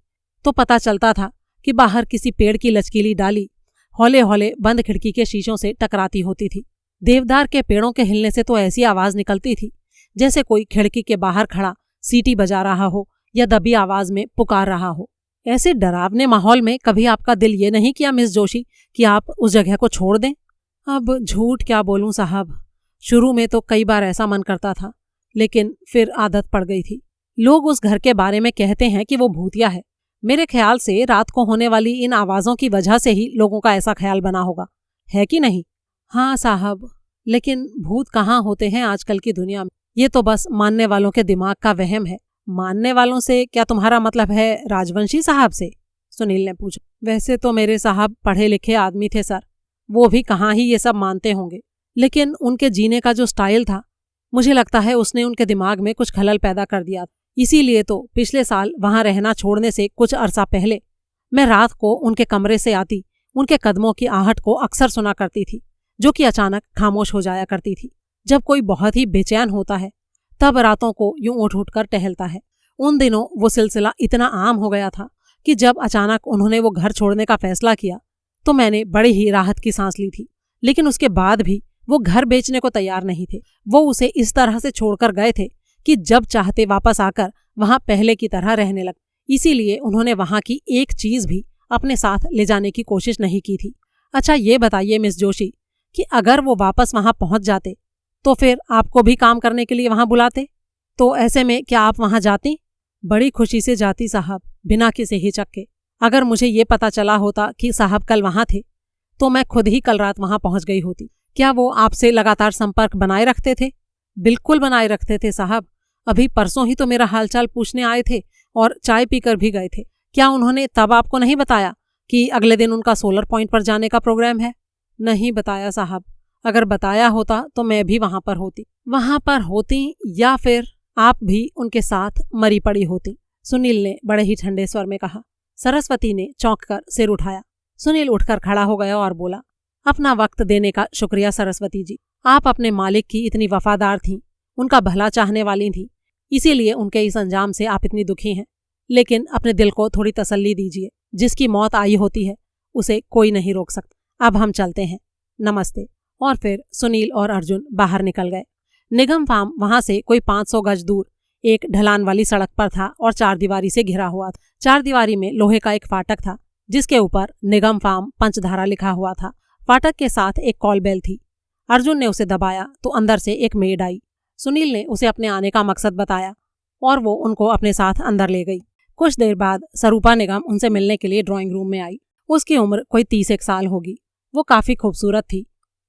S1: तो पता चलता था कि बाहर किसी पेड़ की लचकीली डाली हौले हौले बंद खिड़की के शीशों से टकराती होती थी। देवदार के पेड़ों के हिलने से तो ऐसी आवाज निकलती थी जैसे कोई खिड़की के बाहर खड़ा सीटी बजा रहा हो या दबी आवाज में पुकार रहा हो। ऐसे डरावने माहौल में कभी आपका दिल ये नहीं किया मिस जोशी कि आप उस जगह को छोड़ दें? अब झूठ क्या बोलूं साहब, शुरू में तो कई बार ऐसा मन करता था, लेकिन फिर आदत पड़ गई थी। लोग उस घर के बारे में कहते हैं कि वो भूतिया है। मेरे ख्याल से रात को होने वाली इन आवाजों की वजह से ही लोगों का ऐसा ख्याल बना होगा, है कि नहीं? हाँ साहब, लेकिन भूत कहाँ होते हैं आजकल की दुनिया में। ये तो बस मानने वालों के दिमाग का वहम है। मानने वालों से क्या तुम्हारा मतलब है राजवंशी साहब से? सुनील ने पूछा। वैसे तो मेरे साहब पढ़े लिखे आदमी थे सर, वो भी कहाँ ही ये सब मानते होंगे, लेकिन उनके जीने का जो स्टाइल था मुझे लगता है उसने उनके दिमाग में कुछ खलल पैदा कर दिया। इसीलिए तो पिछले साल वहां रहना छोड़ने से कुछ अरसा पहले मैं रात को उनके कमरे से आती उनके कदमों की आहट को अक्सर सुना करती थी, जो कि अचानक खामोश हो जाया करती थी। जब कोई बहुत ही बेचैन होता है तब रातों को यूं उठ उठ कर टहलता है। उन दिनों वो सिलसिला इतना आम हो गया था कि जब अचानक उन्होंने वो घर छोड़ने का फैसला किया तो मैंने बड़ी ही राहत की सांस ली थी। लेकिन उसके बाद भी वो घर बेचने को तैयार नहीं थे। वो उसे इस तरह से छोड़कर गए थे कि जब चाहते वापस आकर वहां पहले की तरह रहने लगे। इसीलिए उन्होंने वहां की एक चीज भी अपने साथ ले जाने की कोशिश नहीं की थी। अच्छा ये बताइए मिस जोशी कि अगर वो वापस वहां पहुंच जाते तो फिर आपको भी काम करने के लिए वहां बुलाते, तो ऐसे में क्या आप वहां जाती? बड़ी खुशी से जाती साहब, बिना किसी हिचक के। अगर मुझे ये पता चला होता कि साहब कल वहां थे तो मैं खुद ही कल रात वहां पहुंच गई होती। क्या वो आपसे लगातार संपर्क बनाए रखते थे? बिल्कुल बनाए रखते थे साहब। अभी परसों ही तो मेरा हालचाल पूछने आए थे और चाय पीकर भी गए थे। क्या उन्होंने तब आपको नहीं बताया कि अगले दिन उनका सोलर पॉइंट पर जाने का प्रोग्राम है? नहीं बताया साहब। अगर बताया होता तो मैं भी वहां पर होती या फिर आप भी उनके साथ मरी पड़ी होती, सुनील ने बड़े ही ठंडे स्वर में कहा। सरस्वती ने चौंक कर सिर उठाया। सुनील उठकर खड़ा हो गया और बोला, अपना वक्त देने का शुक्रिया सरस्वती जी। आप अपने मालिक की इतनी वफादार थीं, उनका भला चाहने वाली थीं, इसीलिए उनके इस अंजाम से आप इतनी दुखी हैं। लेकिन अपने दिल को थोड़ी तसल्ली दीजिए, जिसकी मौत आई होती है उसे कोई नहीं रोक सकता। अब हम चलते हैं, नमस्ते। और फिर सुनील और अर्जुन बाहर निकल गए। निगम फार्म वहां से कोई 500 गज दूर एक ढलान वाली सड़क पर था और चारदीवारी से घिरा हुआ था। चारदीवारी में लोहे का एक फाटक था जिसके ऊपर निगम फार्म पंचधारा लिखा हुआ था। फाटक के साथ एक कॉल बेल थी। अर्जुन ने उसे दबाया तो अंदर से एक मेड आई। सुनील ने उसे अपने आने का मकसद बताया और वो उनको अपने साथ अंदर ले गई। कुछ देर बाद सरूपा निगम उनसे मिलने के लिए ड्राइंग रूम में आई। उसकी उम्र कोई 30 साल होगी। वो काफी खूबसूरत थी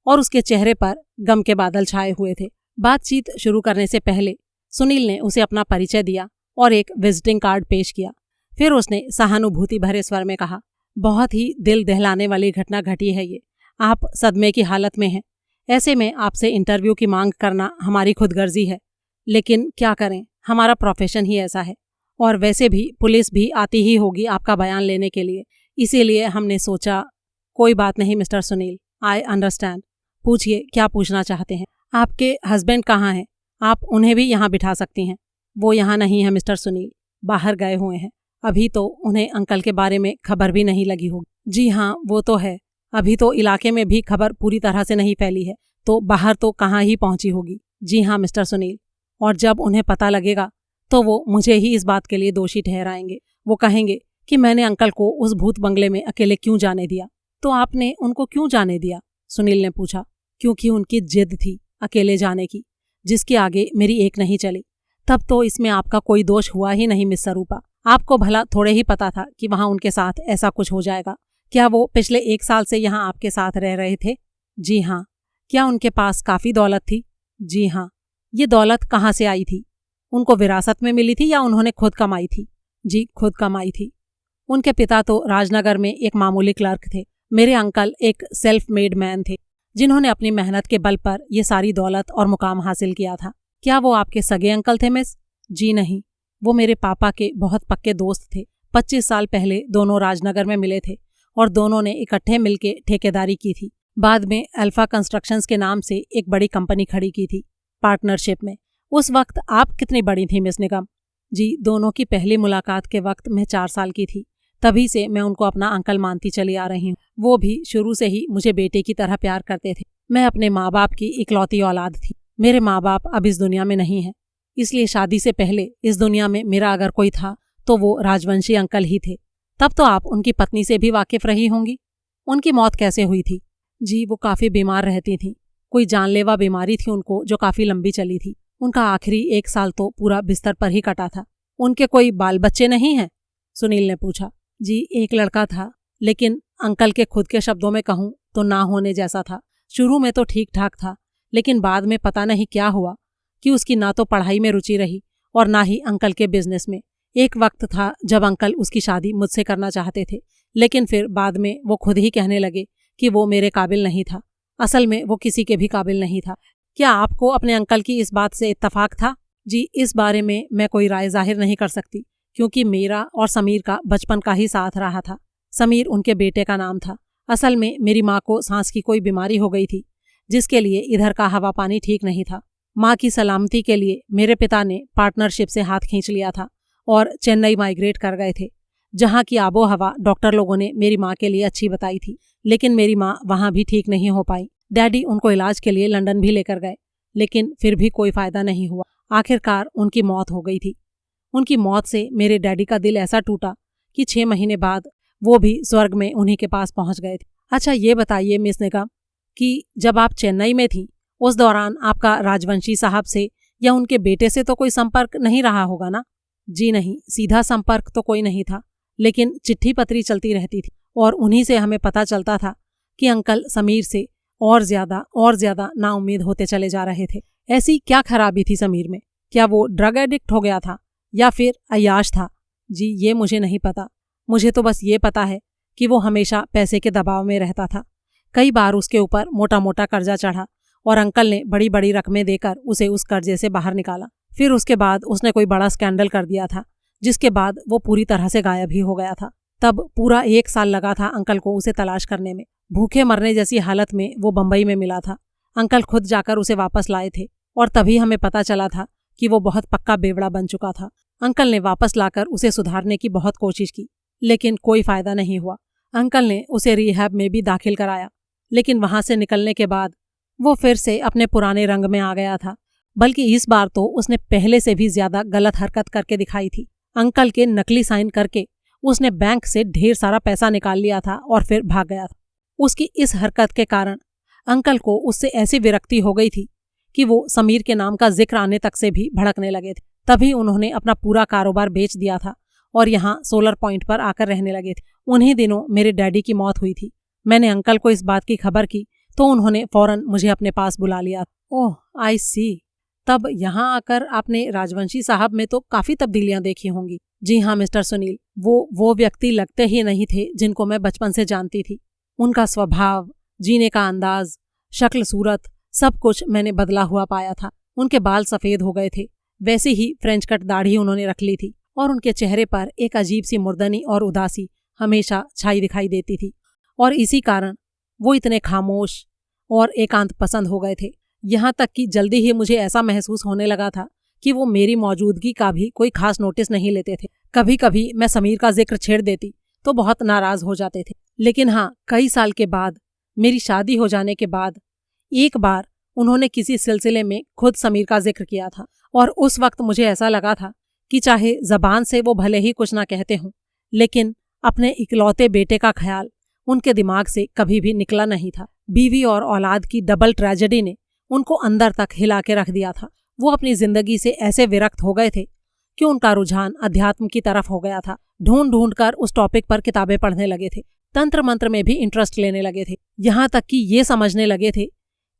S1: और उसके चेहरे पर गम के बादल छाए हुए थे। बातचीत शुरू करने से पहले सुनील ने उसे अपना परिचय दिया और एक विजिटिंग कार्ड पेश किया। फिर उसने सहानुभूति भरे स्वर में कहा, बहुत ही दिल दहलाने वाली घटना घटी है ये। आप सदमे की हालत में हैं। ऐसे में आपसे इंटरव्यू की मांग करना हमारी खुदगर्जी है, लेकिन क्या करें, हमारा प्रोफेशन ही ऐसा है। और वैसे भी पुलिस भी आती ही होगी आपका बयान लेने के लिए, इसीलिए हमने सोचा। कोई बात नहीं मिस्टर सुनील, आई अंडरस्टैंड। पूछिए क्या पूछना चाहते हैं। आपके हस्बैंड कहाँ हैं? आप उन्हें भी यहाँ बिठा सकती हैं। वो यहाँ नहीं है मिस्टर सुनील, बाहर गए हुए हैं। अभी तो उन्हें अंकल के बारे में खबर भी नहीं लगी होगी। जी हाँ, वो तो है। अभी तो इलाके में भी खबर पूरी तरह से नहीं फैली है, तो बाहर तो कहाँ ही पहुंची होगी। जी हाँ मिस्टर सुनील, और जब उन्हें पता लगेगा तो वो मुझे ही इस बात के लिए दोषी ठहराएंगे। वो कहेंगे कि मैंने अंकल को उस भूत बंगले में अकेले क्यों जाने दिया। तो आपने उनको क्यों जाने दिया? सुनील ने पूछा। क्योंकि उनकी जिद थी अकेले जाने की, जिसके आगे मेरी एक नहीं चली। तब तो इसमें आपका कोई दोष हुआ ही नहीं मिस स्वरूपा। आपको भला थोड़े ही पता था कि वहां उनके साथ ऐसा कुछ हो जाएगा। क्या वो पिछले 1 साल से यहाँ आपके साथ रह रहे थे? जी हाँ। क्या उनके पास काफी दौलत थी? जी हाँ। ये दौलत कहाँ से आई थी? उनको विरासत में मिली थी या उन्होंने खुद कमाई थी? जी, खुद कमाई थी। उनके पिता तो राजनगर में एक मामूली क्लर्क थे। मेरे अंकल एक सेल्फ मेड मैन थे, जिन्होंने अपनी मेहनत के बल पर ये सारी दौलत और मुकाम हासिल किया था। क्या वो आपके सगे अंकल थे मिस? जी नहीं, वो मेरे पापा के बहुत पक्के दोस्त थे। 25 साल पहले दोनों राजनगर में मिले थे और दोनों ने इकट्ठे मिलकर ठेकेदारी की थी। बाद में अल्फा कंस्ट्रक्शंस के नाम से एक बड़ी कंपनी खड़ी की थी, पार्टनरशिप में। उस वक्त आप कितनी बड़ी थी मिस निगम? जी, दोनों की पहली मुलाकात के वक्त मैं 4 साल की थी। तभी से मैं उनको अपना अंकल मानती चली आ रही हूँ। वो भी शुरू से ही मुझे बेटे की तरह प्यार करते थे। मैं अपने माँ बाप की इकलौती औलाद थी। मेरे माँ बाप अब इस दुनिया में नहीं हैं, इसलिए शादी से पहले इस दुनिया में मेरा अगर कोई था तो वो राजवंशी अंकल ही थे। तब तो आप उनकी पत्नी से भी वाकिफ रही होंगी। उनकी मौत कैसे हुई थी? जी, वो काफ़ी बीमार रहती थीं। कोई जानलेवा बीमारी थी उनको जो काफ़ी लंबी चली थी। उनका आखिरी 1 साल तो पूरा बिस्तर पर ही कटा था। उनके कोई बाल बच्चे नहीं हैं? सुनील ने पूछा। जी, एक लड़का था, लेकिन अंकल के खुद के शब्दों में कहूँ तो ना होने जैसा था। शुरू में तो ठीक ठाक था, लेकिन बाद में पता नहीं क्या हुआ कि उसकी ना तो पढ़ाई में रुचि रही और ना ही अंकल के बिजनेस में। एक वक्त था जब अंकल उसकी शादी मुझसे करना चाहते थे, लेकिन फिर बाद में वो खुद ही कहने लगे कि वो मेरे काबिल नहीं था। असल में वो किसी के भी काबिल नहीं था। क्या आपको अपने अंकल की इस बात से इत्तफाक था? जी, इस बारे में मैं कोई राय जाहिर नहीं कर सकती, क्योंकि मेरा और समीर का बचपन का ही साथ रहा था। समीर उनके बेटे का नाम था। असल में मेरी माँ को सांस की कोई बीमारी हो गई थी, जिसके लिए इधर का हवा पानी ठीक नहीं था। माँ की सलामती के लिए मेरे पिता ने पार्टनरशिप से हाथ खींच लिया था और चेन्नई माइग्रेट कर गए थे, जहाँ की आबो हवा डॉक्टर लोगों ने मेरी माँ के लिए अच्छी बताई थी। लेकिन मेरी माँ वहाँ भी ठीक नहीं हो पाई। डैडी उनको इलाज के लिए लंदन भी लेकर गए, लेकिन फिर भी कोई फायदा नहीं हुआ। आखिरकार उनकी मौत हो गई थी। उनकी मौत से मेरे डैडी का दिल ऐसा टूटा कि 6 महीने बाद वो भी स्वर्ग में उन्हीं के पास पहुंच गए थे। अच्छा, ये बताइए मिस निगम कि जब आप चेन्नई में थी, उस दौरान आपका राजवंशी साहब से या उनके बेटे से तो कोई संपर्क नहीं रहा होगा ना? जी नहीं, सीधा संपर्क तो कोई नहीं था, लेकिन चिट्ठी पत्री चलती रहती थी और उन्हीं से हमें पता चलता था कि अंकल समीर से और ज्यादा नाउम्मीद होते चले जा रहे थे। ऐसी क्या खराबी थी समीर में? क्या वो ड्रग एडिक्ट हो गया था या फिर अय्याश था? जी, ये मुझे नहीं पता। मुझे तो बस ये पता है कि वो हमेशा पैसे के दबाव में रहता था। कई बार उसके ऊपर मोटा मोटा कर्जा चढ़ा और अंकल ने बड़ी बड़ी रकमें देकर उसे उस कर्जे से बाहर निकाला। फिर उसके बाद उसने कोई बड़ा स्कैंडल कर दिया था, जिसके बाद वो पूरी तरह से गायब ही हो गया था। तब पूरा 1 साल लगा था अंकल को उसे तलाश करने में। भूखे मरने जैसी हालत में वो बंबई में मिला था। अंकल खुद जाकर उसे वापस लाए थे और तभी हमें पता चला था कि वो बहुत पक्का बेवड़ा बन चुका था। अंकल ने वापस लाकर उसे सुधारने की बहुत कोशिश की, लेकिन कोई फायदा नहीं हुआ। अंकल ने उसे रिहैब में भी दाखिल कराया, लेकिन वहां से निकलने के बाद वो फिर से अपने पुराने रंग में आ गया था। बल्कि इस बार तो उसने पहले से भी ज्यादा गलत हरकत करके दिखाई थी। अंकल के नकली साइन करके उसने बैंक से ढेर सारा पैसा निकाल लिया था और फिर भाग गया था। उसकी इस हरकत के कारण अंकल को उससे ऐसी विरक्ति हो गई थी कि वो समीर के नाम का जिक्र आने तक से भी भड़कने लगे थे। तभी उन्होंने अपना पूरा कारोबार बेच दिया था और यहाँ सोलर पॉइंट पर आकर रहने लगे थे। उन्हीं दिनों मेरे डैडी की मौत हुई थी। मैंने अंकल को इस बात की खबर की तो उन्होंने फौरन मुझे अपने पास बुला लिया। ओह, आई सी। तब यहाँ आकर आपने राजवंशी साहब में तो काफी तब्दीलियां देखी होंगी। जी हाँ मिस्टर सुनील, वो व्यक्ति लगते ही नहीं थे जिनको मैं बचपन से जानती थी। उनका स्वभाव, जीने का अंदाज, शक्ल सूरत, सब कुछ मैंने बदला हुआ पाया था। उनके बाल सफेद हो गए थे, वैसी ही फ्रेंच कट दाढ़ी उन्होंने रख ली थी और उनके चेहरे पर एक अजीब सी मुर्दनी और उदासी हमेशा छाई दिखाई देती थी। और इसी कारण वो इतने खामोश और एकांत पसंद हो गए थे। यहाँ तक कि जल्दी ही मुझे ऐसा महसूस होने लगा था कि वो मेरी मौजूदगी का भी कोई खास नोटिस नहीं लेते थे। कभी कभी मैं समीर का जिक्र छेड़ देती तो बहुत नाराज हो जाते थे, लेकिन हाँ, कई साल के बाद, मेरी शादी हो जाने के बाद एक बार उन्होंने किसी सिलसिले में खुद समीर का जिक्र किया था, और उस वक्त मुझे ऐसा लगा था कि चाहे जबान से वो भले ही कुछ ना कहते हों, लेकिन अपने इकलौते बेटे का ख्याल उनके दिमाग से कभी भी निकला नहीं था। बीवी और औलाद की डबल ट्रेजेडी ने उनको अंदर तक हिला के रख दिया था। वो अपनी जिंदगी से ऐसे विरक्त हो गए थे कि उनका रुझान अध्यात्म की तरफ हो गया था। ढूंढ ढूंढ कर उस टॉपिक पर किताबें पढ़ने लगे थे, तंत्र मंत्र में भी इंटरेस्ट लेने लगे थे, यहाँ तक कि ये समझने लगे थे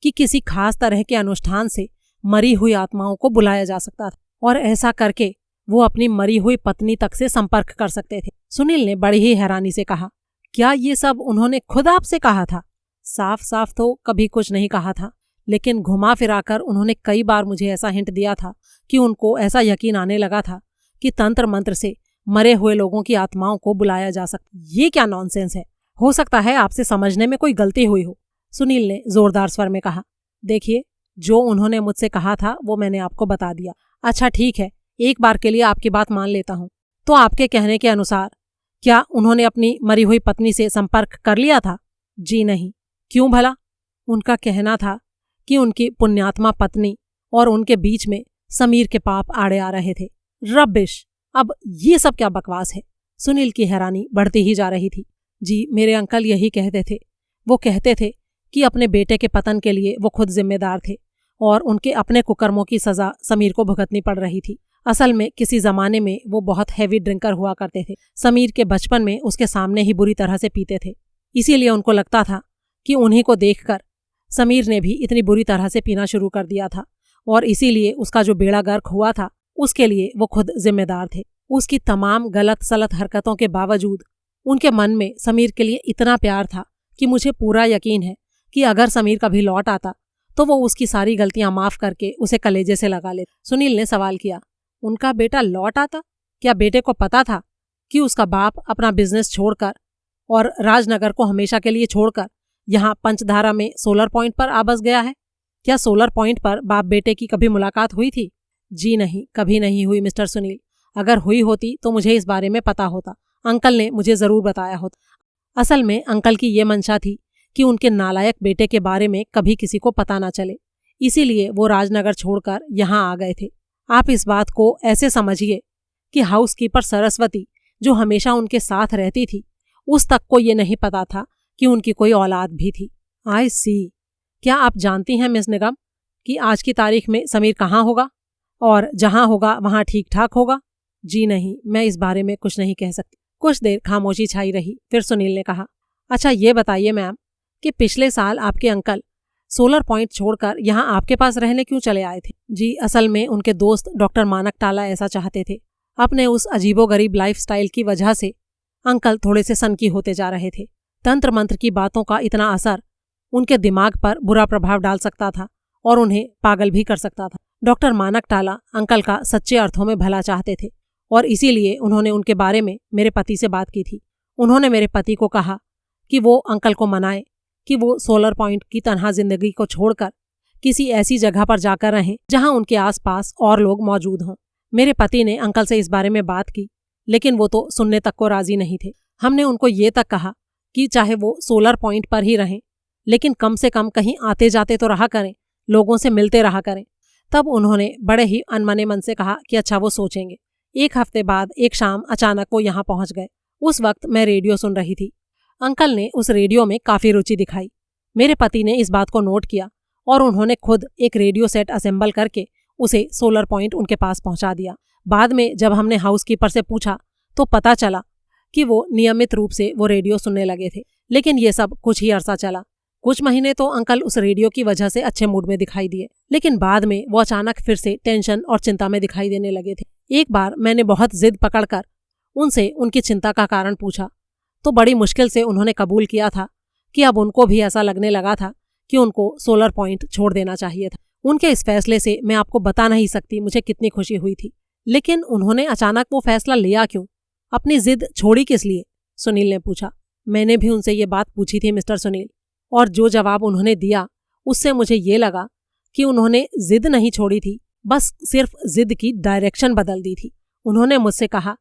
S1: कि किसी खास तरह के अनुष्ठान से मरी हुई आत्माओं को बुलाया जा सकता था, और ऐसा करके वो अपनी मरी हुई पत्नी तक से संपर्क कर सकते थे। सुनील ने बड़ी ही हैरानी से कहा, क्या ये सब उन्होंने खुद आपसे कहा था? साफ साफ तो कभी कुछ नहीं कहा था, लेकिन घुमा फिराकर उन्होंने कई बार मुझे ऐसा हिंट दिया था कि उनको ऐसा यकीन आने लगा था कि तंत्र मंत्र से मरे हुए लोगों की आत्माओं को बुलाया जा सकता। ये क्या नॉनसेंस है? हो सकता है आपसे समझने में कोई गलती हुई हो, सुनील ने जोरदार स्वर में कहा। देखिए, जो उन्होंने मुझसे कहा था वो मैंने आपको बता दिया। अच्छा ठीक है, एक बार के लिए आपकी बात मान लेता हूँ। तो आपके कहने के अनुसार क्या उन्होंने अपनी मरी हुई पत्नी से संपर्क कर लिया था? जी नहीं। क्यों भला? उनका कहना था कि उनकी पुण्यात्मा पत्नी और उनके बीच में समीर के पाप आड़े आ रहे थे। रबिश! अब ये सब क्या बकवास है? सुनील की हैरानी बढ़ती ही जा रही थी। जी, मेरे अंकल यही कहते थे। वो कहते थे कि अपने बेटे के पतन के लिए वो खुद जिम्मेदार थे और उनके अपने कुकर्मों की सजा समीर को भुगतनी पड़ रही थी। असल में किसी जमाने में वो बहुत हैवी ड्रिंकर हुआ करते थे। समीर के बचपन में उसके सामने ही बुरी तरह से पीते थे, इसीलिए उनको लगता था कि उन्हीं को देखकर समीर ने भी इतनी बुरी तरह से पीना शुरू कर दिया था, और इसीलिए उसका जो बेड़ा गर्क हुआ था उसके लिए वो खुद जिम्मेदार थे। उसकी तमाम गलत सलत हरकतों के बावजूद उनके मन में समीर के लिए इतना प्यार था कि मुझे पूरा यकीन है कि अगर समीर कभी लौट आता तो वो उसकी सारी गलतियां माफ करके उसे कलेजे से लगा लेता। सुनील ने सवाल किया, उनका बेटा लौट आता? क्या बेटे को पता था कि उसका बाप अपना बिजनेस छोड़कर और राजनगर को हमेशा के लिए छोड़कर यहाँ पंचधारा में सोलर पॉइंट पर आ बस गया है? क्या सोलर पॉइंट पर बाप बेटे की कभी मुलाकात हुई थी? जी नहीं, कभी नहीं हुई मिस्टर सुनील। अगर हुई होती तो मुझे इस बारे में पता होता, अंकल ने मुझे जरूर बताया होता। असल में अंकल की ये मंशा थी कि उनके नालायक बेटे के बारे में कभी किसी को पता ना चले, इसीलिए वो राजनगर छोड़कर यहाँ आ गए थे। आप इस बात को ऐसे समझिए कि हाउसकीपर सरस्वती, जो हमेशा उनके साथ रहती थी, उस तक को ये नहीं पता था कि उनकी कोई औलाद भी थी। आई सी। क्या आप जानती हैं मिस निगम कि आज की तारीख में समीर कहाँ होगा, और जहाँ होगा वहाँ ठीक ठाक होगा? जी नहीं, मैं इस बारे में कुछ नहीं कह सकती। कुछ देर खामोशी छाई रही, फिर सुनील ने कहा, अच्छा ये बताइए मैम कि पिछले साल आपके अंकल सोलर पॉइंट छोड़कर यहाँ आपके पास रहने क्यों चले आए थे? जी, असल में उनके दोस्त डॉक्टर मानक टाला ऐसा चाहते थे। अपने उस अजीबोगरीब लाइफस्टाइल की वजह से अंकल थोड़े से सनकी होते जा रहे थे। तंत्र मंत्र की बातों का इतना असर उनके दिमाग पर बुरा प्रभाव डाल सकता था और उन्हें पागल भी कर सकता था। डॉक्टर मानक टाला अंकल का सच्चे अर्थों में भला चाहते थे, और इसीलिए उन्होंने उनके बारे में मेरे पति से बात की थी। उन्होंने मेरे पति को कहा कि वो अंकल को मनाए कि वो सोलर पॉइंट की तन्हा जिंदगी को छोड़कर किसी ऐसी जगह पर जाकर रहें जहां उनके आसपास और लोग मौजूद हों। मेरे पति ने अंकल से इस बारे में बात की, लेकिन वो तो सुनने तक को राजी नहीं थे। हमने उनको ये तक कहा कि चाहे वो सोलर पॉइंट पर ही रहें, लेकिन कम से कम कहीं आते जाते तो रहा करें, लोगों से मिलते रहा करें। तब उन्होंने बड़े ही अनमने मन से कहा कि अच्छा वो सोचेंगे। एक हफ्ते बाद एक शाम अचानक वो यहाँ पहुंच गए। उस वक्त मैं रेडियो सुन रही थी। अंकल ने उस रेडियो में काफी रुचि दिखाई। मेरे पति ने इस बात को नोट किया और उन्होंने खुद एक रेडियो सेट असेंबल करके उसे सोलर पॉइंट उनके पास पहुंचा दिया। बाद में जब हमने हाउसकीपर से पूछा तो पता चला कि वो नियमित रूप से वो रेडियो सुनने लगे थे। लेकिन ये सब कुछ ही अरसा चला। कुछ महीने तो अंकल उस रेडियो की वजह से अच्छे मूड में दिखाई दिए, लेकिन बाद में वो अचानक फिर से टेंशन और चिंता में दिखाई देने लगे थे। एक बार मैंने बहुत जिद पकड़कर उनसे उनकी चिंता का कारण पूछा तो बड़ी मुश्किल से उन्होंने कबूल किया था कि अब उनको भी ऐसा लगने लगा था कि उनको सोलर पॉइंट छोड़ देना चाहिए था। उनके इस फैसले से मैं आपको बता नहीं सकती मुझे कितनी खुशी हुई थी। लेकिन उन्होंने अचानक वो फैसला लिया क्यों? अपनी जिद छोड़ी किस लिए? सुनील ने पूछा। मैंने भी उनसे ये बात पूछी थी मिस्टर सुनील, और जो जवाब उन्होंने दिया उससे मुझे ये लगा कि उन्होंने जिद नहीं छोड़ी थी, बस सिर्फ जिद की डायरेक्शन बदल दी थी। उन्होंने मुझसे कहा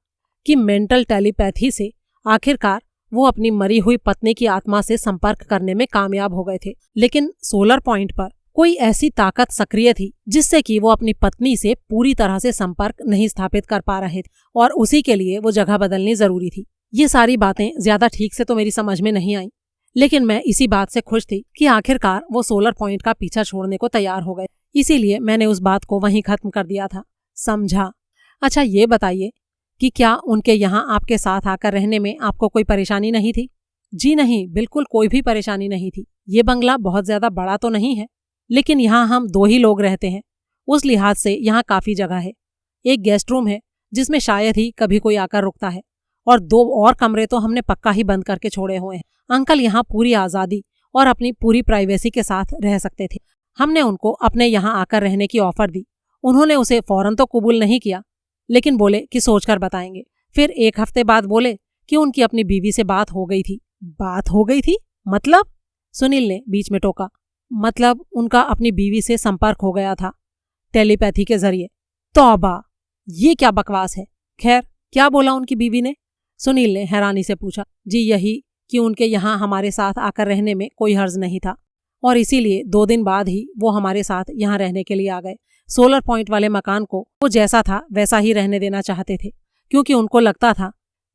S1: कि मेंटल टेलीपैथी से आखिरकार वो अपनी मरी हुई पत्नी की आत्मा से संपर्क करने में कामयाब हो गए थे। लेकिन सोलर पॉइंट पर कोई ऐसी ताकत सक्रिय थी जिससे कि वो अपनी पत्नी से पूरी तरह से संपर्क नहीं स्थापित कर पा रहे थे, और उसी के लिए वो जगह बदलनी जरूरी थी। ये सारी बातें ज्यादा ठीक से तो मेरी समझ में नहीं आई, लेकिन मैं इसी बात से खुश थी कि आखिरकार वो सोलर पॉइंट का पीछा छोड़ने को तैयार हो गए। इसीलिए मैंने उस बात को वहीं खत्म कर दिया था। समझा। अच्छा, ये बताइए कि क्या उनके यहाँ आपके साथ आकर रहने में आपको कोई परेशानी नहीं थी? जी नहीं, बिल्कुल कोई भी परेशानी नहीं थी। ये बंगला बहुत ज्यादा बड़ा तो नहीं है, लेकिन यहाँ हम 2 ही लोग रहते हैं। उस लिहाज से यहाँ काफी जगह है। एक गेस्ट रूम है जिसमें शायद ही कभी कोई आकर रुकता है, और 2 और कमरे तो हमने पक्का ही बंद करके छोड़े हुए हैं। अंकल यहाँ पूरी आज़ादी और अपनी पूरी प्राइवेसी के साथ रह सकते थे। हमने उनको अपने यहाँ आकर रहने की ऑफर दी। उन्होंने उसे फौरन तो कबूल नहीं किया, लेकिन बोले कि सोचकर बताएंगे। फिर 1 हफ्ते बाद बोले कि उनकी अपनी बीवी से बात हो गई थी। बात हो गई थी मतलब? सुनील ने बीच में टोका। मतलब उनका अपनी बीवी से संपर्क हो गया था टेलीपैथी के जरिए। तौबा, ये क्या बकवास है। खैर, क्या बोला उनकी बीवी ने? सुनील ने हैरानी से पूछा। जी यही कि उनके यहाँ हमारे साथ आकर रहने में कोई हर्ज नहीं था, और इसीलिए 2 दिन बाद ही वो हमारे साथ यहाँ रहने के लिए आ गए। सोलर पॉइंट वाले मकान को वो जैसा था वैसा ही रहने देना चाहते थे, क्योंकि उनको लगता था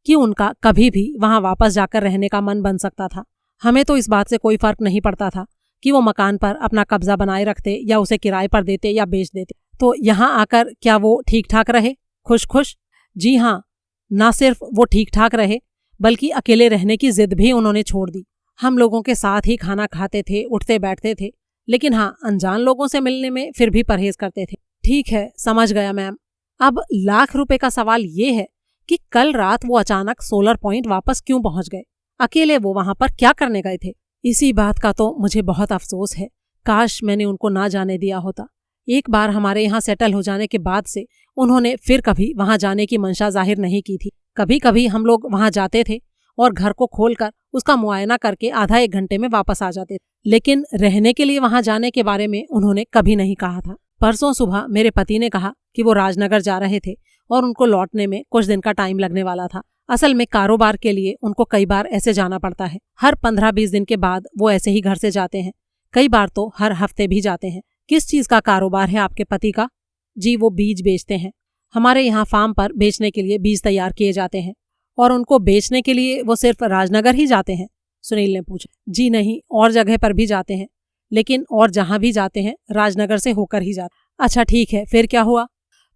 S1: कि उनका कभी भी वहां वापस जाकर रहने का मन बन सकता था। हमें तो इस बात से कोई फर्क नहीं पड़ता था कि वो मकान पर अपना कब्जा बनाए रखते या उसे किराए पर देते या बेच देते। तो यहाँ आकर क्या वो ठीक ठाक रहे, खुश खुश? जी हाँ, ना सिर्फ वो ठीक ठाक रहे, बल्कि अकेले रहने की जिद भी उन्होंने छोड़ दी। हम लोगों के साथ ही खाना खाते थे, उठते बैठते थे, लेकिन हाँ, अनजान लोगों से मिलने में फिर भी परहेज करते थे। ठीक है, समझ गया मैम। अब लाख रुपए का सवाल ये है कि कल रात वो अचानक सोलर पॉइंट वापस क्यों पहुंच गए? अकेले वो वहां पर क्या करने गए थे? इसी बात का तो मुझे बहुत अफसोस है। काश मैंने उनको ना जाने दिया होता। एक बार हमारे यहाँ सेटल हो जाने के बाद से उन्होंने फिर कभी वहां जाने की मंशा जाहिर नहीं की थी। कभी कभी हम लोग वहां जाते थे और घर को खोलकर उसका मुआयना करके आधा 1 घंटे में वापस आ जाते थे, लेकिन रहने के लिए वहां जाने के बारे में उन्होंने कभी नहीं कहा था। परसों सुबह मेरे पति ने कहा कि वो राजनगर जा रहे थे और उनको लौटने में कुछ दिन का टाइम लगने वाला था। असल में कारोबार के लिए उनको कई बार ऐसे जाना पड़ता है। हर 15-20 दिन के बाद वो ऐसे ही घर से जाते हैं, कई बार तो हर हफ्ते भी जाते हैं। किस चीज का कारोबार है आपके पति का? जी वो बीज बेचते हैं। हमारे यहाँ फार्म पर बेचने के लिए बीज तैयार किए जाते हैं। और उनको बेचने के लिए वो सिर्फ राजनगर ही जाते हैं? सुनील ने पूछा। जी नहीं, और जगह पर भी जाते हैं, लेकिन और जहां भी जाते हैं राजनगर से होकर ही जाते। अच्छा ठीक है, फिर क्या हुआ?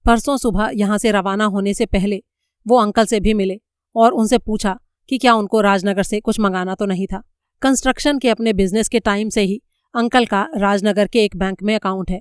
S1: परसों सुबह यहाँ से रवाना होने से पहले वो अंकल से भी मिले और उनसे पूछा कि क्या उनको राजनगर से कुछ मंगाना तो नहीं था। कंस्ट्रक्शन के अपने बिजनेस के टाइम से ही अंकल का राजनगर के एक बैंक में अकाउंट है।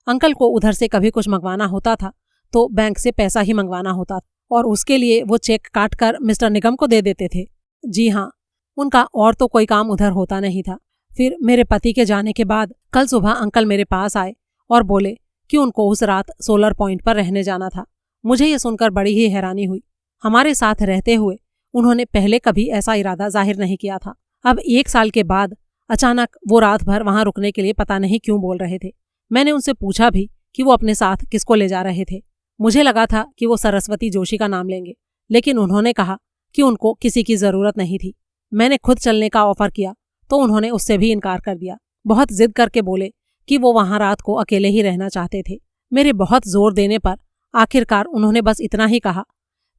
S1: अंकल को उधर से कभी कुछ मंगवाना होता था तो बैंक से पैसा ही मंगवाना होता था, और उसके लिए वो चेक काट कर मिस्टर निगम को दे देते थे। जी हाँ, उनका और तो कोई काम उधर होता नहीं था। फिर मेरे पति के जाने के बाद कल सुबह अंकल मेरे पास आए और बोले कि उनको उस रात सोलर पॉइंट पर रहने जाना था। मुझे ये सुनकर बड़ी ही हैरानी हुई। हमारे साथ रहते हुए उन्होंने पहले कभी ऐसा इरादा जाहिर नहीं किया था। अब 1 साल के बाद अचानक वो रात भर वहां रुकने के लिए पता नहीं क्यों बोल रहे थे। मैंने उनसे पूछा भी कि वो अपने साथ किसको ले जा रहे थे। मुझे लगा था कि वो सरस्वती जोशी का नाम लेंगे, लेकिन उन्होंने कहा कि उनको किसी की जरूरत नहीं थी। मैंने खुद चलने का ऑफर किया तो उन्होंने उससे भी इनकार कर दिया। बहुत जिद करके बोले कि वो वहां रात को अकेले ही रहना चाहते थे। मेरे बहुत जोर देने पर आखिरकार उन्होंने बस इतना ही कहा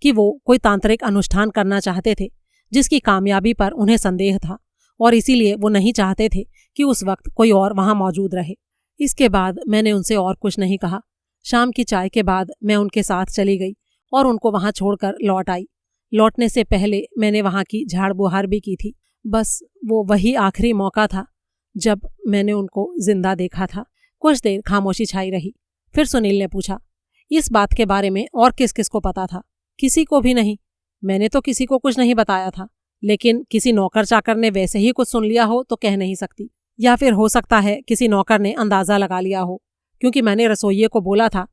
S1: कि वो कोई तांत्रिक अनुष्ठान करना चाहते थे जिसकी कामयाबी पर उन्हें संदेह था, और इसीलिए वो नहीं चाहते थे कि उस वक्त कोई और वहां मौजूद रहे। इसके बाद मैंने उनसे और कुछ नहीं कहा। शाम की चाय के बाद मैं उनके साथ चली गई और उनको वहां छोड़कर लौट आई। लौटने से पहले मैंने वहां की झाड़ बुहार भी की थी। बस वो वही आखिरी मौका था जब मैंने उनको जिंदा देखा था। कुछ देर खामोशी छाई रही। फिर सुनील ने पूछा, इस बात के बारे में और किस किस को पता था? किसी को भी नहीं। मैंने तो किसी को कुछ नहीं बताया था, लेकिन किसी नौकर चाकर ने वैसे ही कुछ सुन लिया हो तो कह नहीं सकती। या फिर हो सकता है किसी नौकर ने अंदाजा लगा लिया हो, क्योंकि मैंने रसोइये को बोला था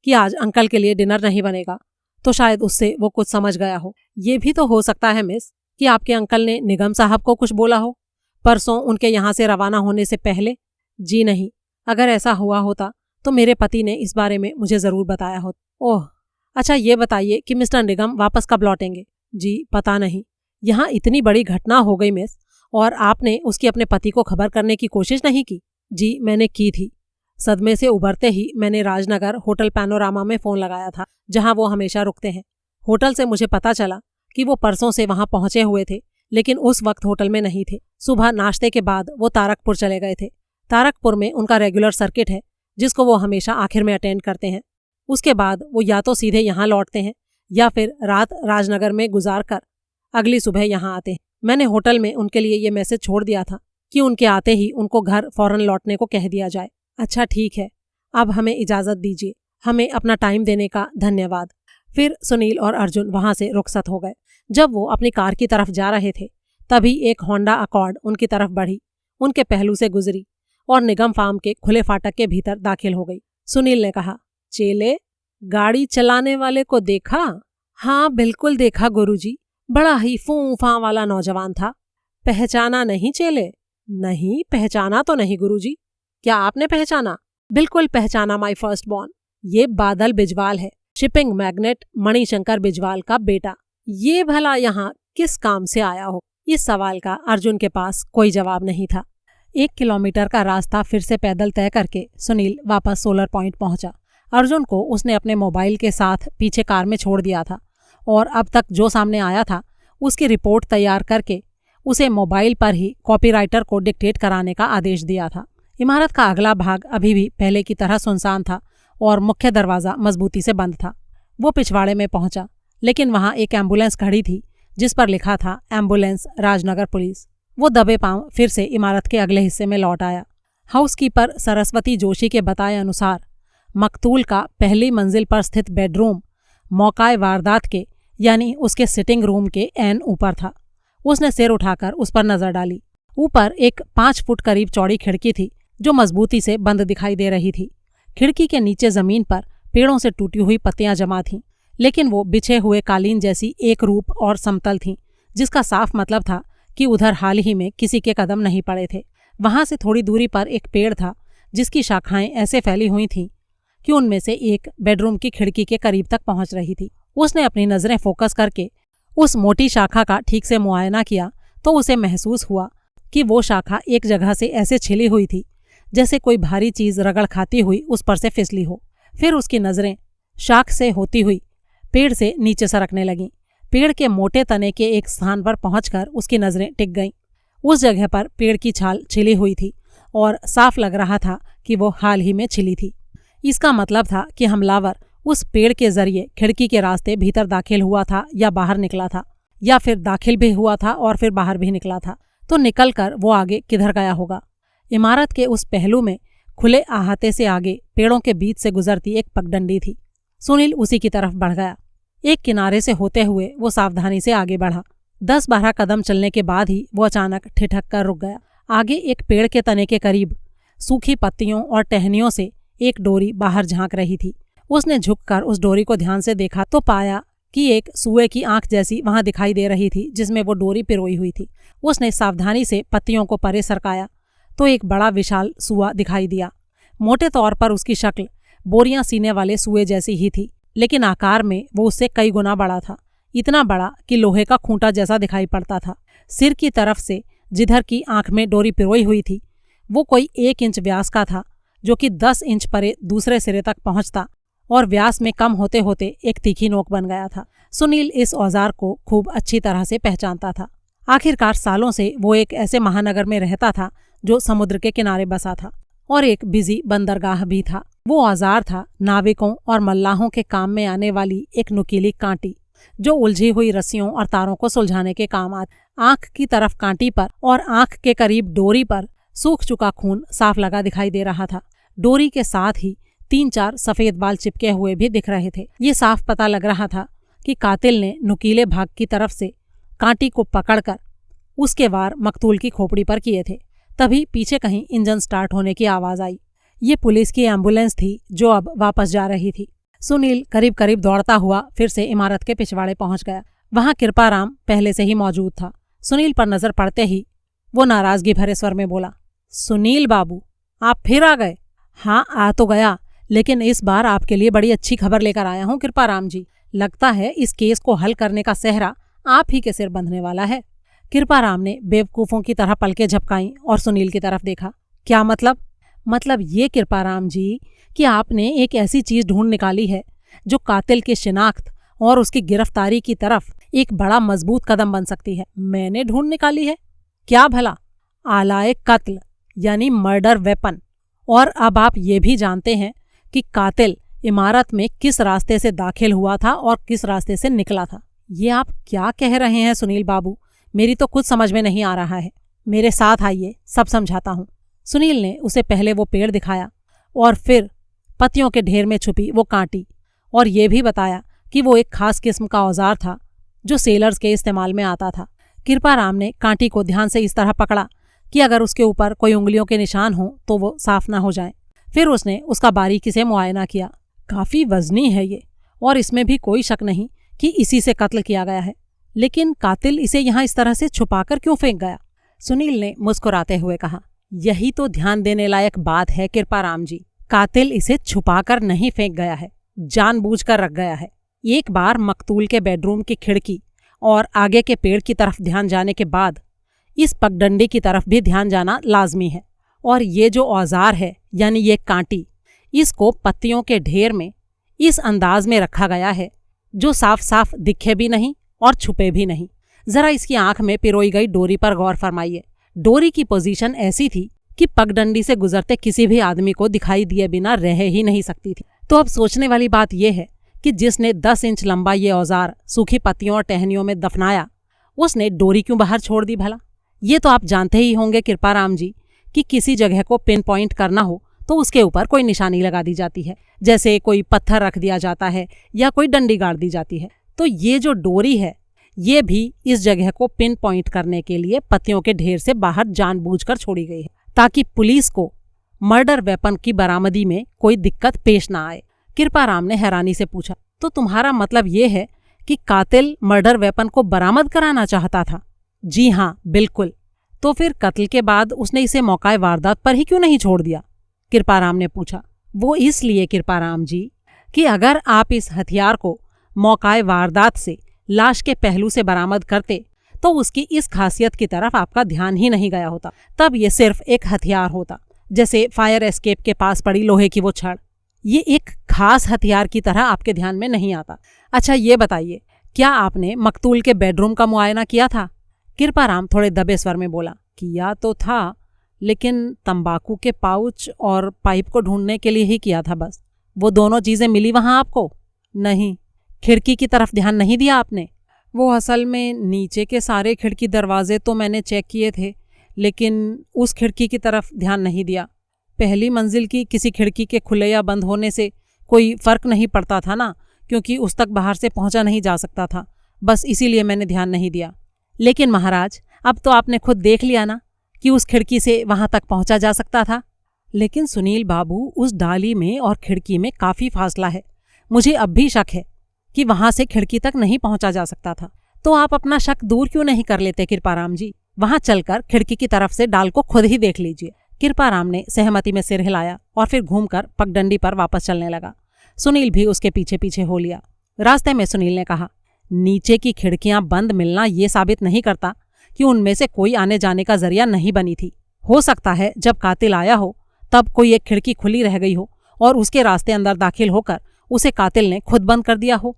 S1: कि आज अंकल के लिए डिनर नहीं बनेगा, तो शायद उससे वो कुछ समझ गया हो। ये भी तो हो सकता है मिस कि आपके अंकल ने निगम साहब को कुछ बोला हो परसों उनके यहाँ से रवाना होने से पहले। जी नहीं, अगर ऐसा हुआ होता तो मेरे पति ने इस बारे में मुझे जरूर बताया होता। ओह, अच्छा ये बताइए कि मिस्टर निगम वापस कब लौटेंगे? जी पता नहीं। यहाँ इतनी बड़ी घटना हो गई मिस, और आपने उसकी अपने पति को खबर करने की कोशिश नहीं की? जी मैंने की थी। सदमे से उभरते ही मैंने राजनगर होटल पैनोरामा में फोन लगाया था, जहां वो हमेशा रुकते हैं। होटल से मुझे पता चला कि वो परसों से वहां पहुंचे हुए थे, लेकिन उस वक्त होटल में नहीं थे। सुबह नाश्ते के बाद वो तारकपुर चले गए थे। तारकपुर में उनका रेगुलर सर्किट है, जिसको वो हमेशा आखिर में अटेंड करते हैं। उसके बाद वो या तो सीधे यहाँ लौटते हैं या फिर रात राजनगर में गुजार कर अगली सुबह यहाँ आते हैं। मैंने होटल में उनके लिए ये मैसेज छोड़ दिया था कि उनके आते ही उनको घर फौरन लौटने को कह दिया जाए। अच्छा ठीक है, अब हमें इजाजत दीजिए। हमें अपना टाइम देने का धन्यवाद। फिर सुनील और अर्जुन वहां से रुखसत हो गए। जब वो अपनी कार की तरफ जा रहे थे, तभी एक होंडा अकॉर्ड उनकी तरफ बढ़ी, उनके पहलू से गुजरी और निगम फार्म के खुले फाटक के भीतर दाखिल हो गई। सुनील ने कहा, चेले, गाड़ी चलाने वाले को देखा? हाँ बिल्कुल देखा गुरुजी, बड़ा ही फूंफा वाला नौजवान था। पहचाना नहीं चेले? नहीं पहचाना तो नहीं गुरुजी। क्या आपने पहचाना? बिल्कुल पहचाना माय फर्स्ट बॉर्न। ये बादल बिजवाल है, शिपिंग मैग्नेट मणिशंकर बिजवाल का बेटा। ये भला यहाँ किस काम से आया हो? इस सवाल का अर्जुन के पास कोई जवाब नहीं था। 1 किलोमीटर का रास्ता फिर से पैदल तय करके सुनील वापस सोलर पॉइंट पहुंचा। अर्जुन को उसने अपने मोबाइल के साथ पीछे कार में छोड़ दिया था और अब तक जो सामने आया था उसकी रिपोर्ट तैयार करके उसे मोबाइल पर ही कॉपीराइटर को डिक्टेट कराने का आदेश दिया था। इमारत का अगला भाग अभी भी पहले की तरह सुनसान था और मुख्य दरवाजा मजबूती से बंद था। वो पिछवाड़े में पहुंचा, लेकिन वहां एक एम्बुलेंस खड़ी थी जिस पर लिखा था एम्बुलेंस राजनगर पुलिस। वो दबे पांव फिर से इमारत के अगले हिस्से में लौट आया। हाउसकीपर सरस्वती जोशी के बताए अनुसार मकतूल का पहली मंजिल पर स्थित बेडरूम मौकाए वारदात के यानी उसके सिटिंग रूम के ऐन ऊपर था। उसने सिर उठाकर उस पर नजर डाली। ऊपर एक 5 फुट करीब चौड़ी खिड़की थी जो मजबूती से बंद दिखाई दे रही थी। खिड़की के नीचे जमीन पर पेड़ों से टूटी हुई पत्तियां जमा थीं, लेकिन वो बिछे हुए कालीन जैसी एक रूप और समतल थीं, जिसका साफ मतलब था कि उधर हाल ही में किसी के कदम नहीं पड़े थे। वहां से थोड़ी दूरी पर एक पेड़ था जिसकी शाखाएं ऐसे फैली हुई थीं कि उनमें से एक बेडरूम की खिड़की के करीब तक पहुंच रही थी। उसने अपनी नजरें फोकस करके उस मोटी शाखा का ठीक से मुआयना किया तो उसे महसूस हुआ कि वो शाखा एक जगह से ऐसे छिली हुई थी जैसे कोई भारी चीज रगड़ खाती हुई उस पर से फिसली हो। फिर उसकी नजरें शाख से होती हुई पेड़ से नीचे सरकने लगीं। पेड़ के मोटे तने के एक स्थान पर पहुंचकर उसकी नजरें टिक गईं। उस जगह पर पेड़ की छाल छिली हुई थी और साफ लग रहा था कि वो हाल ही में छिली थी। इसका मतलब था कि हमलावर उस पेड़ के जरिए खिड़की के रास्ते भीतर दाखिल हुआ था या बाहर निकला था, या फिर दाखिल भी हुआ था और फिर बाहर भी निकला था। तो निकलकर वो आगे किधर गया होगा? इमारत के उस पहलू में खुले अहाते से आगे पेड़ों के बीच से गुजरती एक पगडंडी थी। सुनील उसी की तरफ बढ़ गया। एक किनारे से होते हुए वो सावधानी से आगे बढ़ा। 10-12 कदम चलने के बाद ही वो अचानक ठिठक कर रुक गया। आगे एक पेड़ के तने के करीब सूखी पत्तियों और टहनियों से एक डोरी बाहर झांक रही थी। उसने झुककर उस डोरी को ध्यान से देखा तो पाया कि एक सूए की आंख जैसी वहां दिखाई दे रही थी जिसमें वो डोरी पिरोई हुई थी। उसने सावधानी से पत्तियों को परे सरकाया तो एक बड़ा विशाल सूआ दिखाई दिया। मोटे तौर पर उसकी शक्ल बोरियां सीने वाले सूए जैसी ही थी, लेकिन आकार में वो उससे कई गुना बड़ा था। इतना बड़ा कि लोहे का खूंटा जैसा दिखाई पड़ता था। सिर की तरफ से जिधर की आंख में डोरी पिरोई हुई थी वो कोई 1 इंच व्यास का था, जो कि 10 इंच परे दूसरे सिरे तक पहुंचता और व्यास में कम होते होते एक तीखी नोक बन गया था। सुनील इस औजार को खूब अच्छी तरह से पहचानता था। आखिरकार सालों से वो एक ऐसे महानगर में रहता था जो समुद्र के किनारे बसा था और एक बिजी बंदरगाह भी था। वो औजार था नाविकों और मल्लाहों के काम में आने वाली एक नुकीली कांटी जो उलझी हुई रस्सियों और तारों को सुलझाने के काम आती। आंख की तरफ कांटी पर और आंख के करीब डोरी पर सूख चुका खून साफ लगा दिखाई दे रहा था। डोरी के साथ ही 3-4 सफेद बाल चिपके हुए भी दिख रहे थे। ये साफ पता लग रहा था कि कातिल ने नुकीले भाग की तरफ से कांटी को पकड़कर उसके वार मकतूल की खोपड़ी पर किए थे। तभी पीछे कहीं इंजन स्टार्ट होने की आवाज आई। ये पुलिस की एम्बुलेंस थी जो अब वापस जा रही थी। सुनील करीब करीब दौड़ता हुआ फिर से इमारत के पिछवाड़े पहुंच गया। वहां कृपाराम पहले से ही मौजूद था। सुनील पर नजर पड़ते ही वो नाराजगी भरे स्वर में बोला, सुनील बाबू, आप फिर आ गए? हाँ आ तो गया, लेकिन इस बार आपके लिए बड़ी अच्छी खबर लेकर आया हूँ कृपाराम जी। लगता है इस केस को हल करने का सेहरा आप ही के सिर बंधने वाला है। कृपाराम ने बेवकूफों की तरह पलकें झपकाईं और सुनील की तरफ देखा। क्या मतलब? मतलब ये कृपाराम जी कि आपने एक ऐसी चीज ढूंढ निकाली है जो कातिल की शिनाख्त और उसकी गिरफ्तारी की तरफ एक बड़ा मजबूत कदम बन सकती है। मैंने ढूंढ निकाली है? क्या भला? आलाए कत्ल यानी मर्डर वेपन। और अब आप ये भी जानते हैं कि कातिल इमारत में किस रास्ते से दाखिल हुआ था और किस रास्ते से निकला था। ये आप क्या कह रहे हैं सुनील बाबू? मेरी तो कुछ समझ में नहीं आ रहा है। मेरे साथ आइए, सब समझाता हूँ। सुनील ने उसे पहले वो पेड़ दिखाया और फिर पत्तियों के ढेर में छुपी वो कांटी, और ये भी बताया कि वो एक खास किस्म का औजार था जो सेलर्स के इस्तेमाल में आता था। कृपाराम ने कांटी को ध्यान से इस तरह पकड़ा कि अगर उसके ऊपर कोई उंगलियों के निशान हों तो वो साफ ना हो जाएं। फिर उसने उसका बारीकी से मुआयना किया। काफी वजनी है ये, और इसमें भी कोई शक नहीं कि इसी से कत्ल किया गया है। लेकिन कातिल इसे यहाँ इस तरह से छुपाकर क्यों फेंक गया? सुनील ने मुस्कुराते हुए कहा। यही तो ध्यान देने लायक बात है कृपाराम जी। कातिल इसे छुपाकर नहीं फेंक गया है, जानबूझकर रख गया है। एक बार मकतूल के बेडरूम की खिड़की और आगे के पेड़ की तरफ ध्यान जाने के बाद इस पगडंडी की तरफ भी ध्यान जाना लाजमी है। और ये जो औजार है यानी ये कांटी, इसको पत्तियों के ढेर में इस अंदाज में रखा गया है जो साफ साफ दिखे भी नहीं और छुपे भी नहीं। जरा इसकी आंख में पिरोई गई डोरी पर गौर फरमाइए। डोरी की पोजीशन ऐसी थी कि पगडंडी से गुजरते किसी भी आदमी को दिखाई दिए बिना रह ही नहीं सकती थी। तो अब सोचने वाली बात यह है कि जिसने 10 इंच लंबा ये औजार सूखी पत्तियों और टहनियों में दफनाया, उसने डोरी क्यों बाहर छोड़ दी भला? ये तो आप जानते ही होंगे कृपाराम जी कि किसी जगह को पिन पॉइंट करना हो तो उसके ऊपर कोई निशानी लगा दी जाती है, जैसे कोई पत्थर रख दिया जाता है या कोई डंडी गाड़ दी जाती है। तो ये जो डोरी है ये भी इस जगह को पिन पॉइंट करने के लिए पत्तियों के ढेर से बाहर जानबूझकर छोड़ी गई है, ताकि पुलिस को मर्डर वेपन की बरामदी में कोई दिक्कत पेश ना आए। कृपाराम ने हैरानी से पूछा। तो तुम्हारा मतलब ये है कि कातिल मर्डर वेपन को बरामद कराना चाहता था? जी हाँ, बिल्कुल। तो फिर कत्ल के बाद उसने इसे मौकाए वारदात पर ही क्यों नहीं छोड़ दिया? कृपाराम ने पूछा। वो इसलिए कृपाराम जी कि अगर आप इस हथियार को मौकाए वारदात से लाश के पहलू से बरामद करते तो उसकी इस खासियत की तरफ आपका ध्यान ही नहीं गया होता। तब ये सिर्फ एक हथियार होता, जैसे फायर एस्केप के पास पड़ी लोहे की वो छड़। ये एक खास हथियार की तरह आपके ध्यान में नहीं आता। अच्छा ये बताइए, क्या आपने मकतूल के बेडरूम का मुआयना किया था? कृपाराम थोड़े दबे स्वर में बोला। किया तो था, लेकिन तंबाकू के पाउच और पाइप को ढूंढने के लिए ही किया था बस। वो दोनों चीजें मिली वहां आपको? नहीं। खिड़की की तरफ ध्यान नहीं दिया आपने? वो असल में नीचे के सारे खिड़की दरवाजे तो मैंने चेक किए थे, लेकिन उस खिड़की की तरफ ध्यान नहीं दिया। पहली मंजिल की किसी खिड़की के खुले या बंद होने से कोई फर्क नहीं पड़ता था ना, क्योंकि उस तक बाहर से पहुंचा नहीं जा सकता था, बस इसीलिए मैंने ध्यान नहीं दिया। लेकिन महाराज, अब तो आपने खुद देख लिया ना कि उस खिड़की से वहां तक पहुंचा जा सकता था। लेकिन सुनील बाबू, उस डाली में और खिड़की में काफी फासला है। मुझे अब भी शक है कि वहां से खिड़की तक नहीं पहुंचा जा सकता था। तो आप अपना शक दूर क्यों नहीं कर लेते कृपाराम जी? वहां चलकर खिड़की की तरफ से डाल को खुद ही देख लीजिए। कृपाराम ने सहमति में सिर हिलाया और फिर घूमकर पगडंडी पर वापस चलने लगा। सुनील भी उसके पीछे पीछे हो लिया। रास्ते में सुनील ने कहा, नीचे की खिड़कियां बंद मिलना ये साबित नहीं करता कि उनमें से कोई आने जाने का जरिया नहीं बनी थी। हो सकता है जब कातिल आया हो तब कोई एक खिड़की खुली रह गई हो और उसके रास्ते अंदर दाखिल होकर उसे कातिल ने खुद बंद कर दिया हो।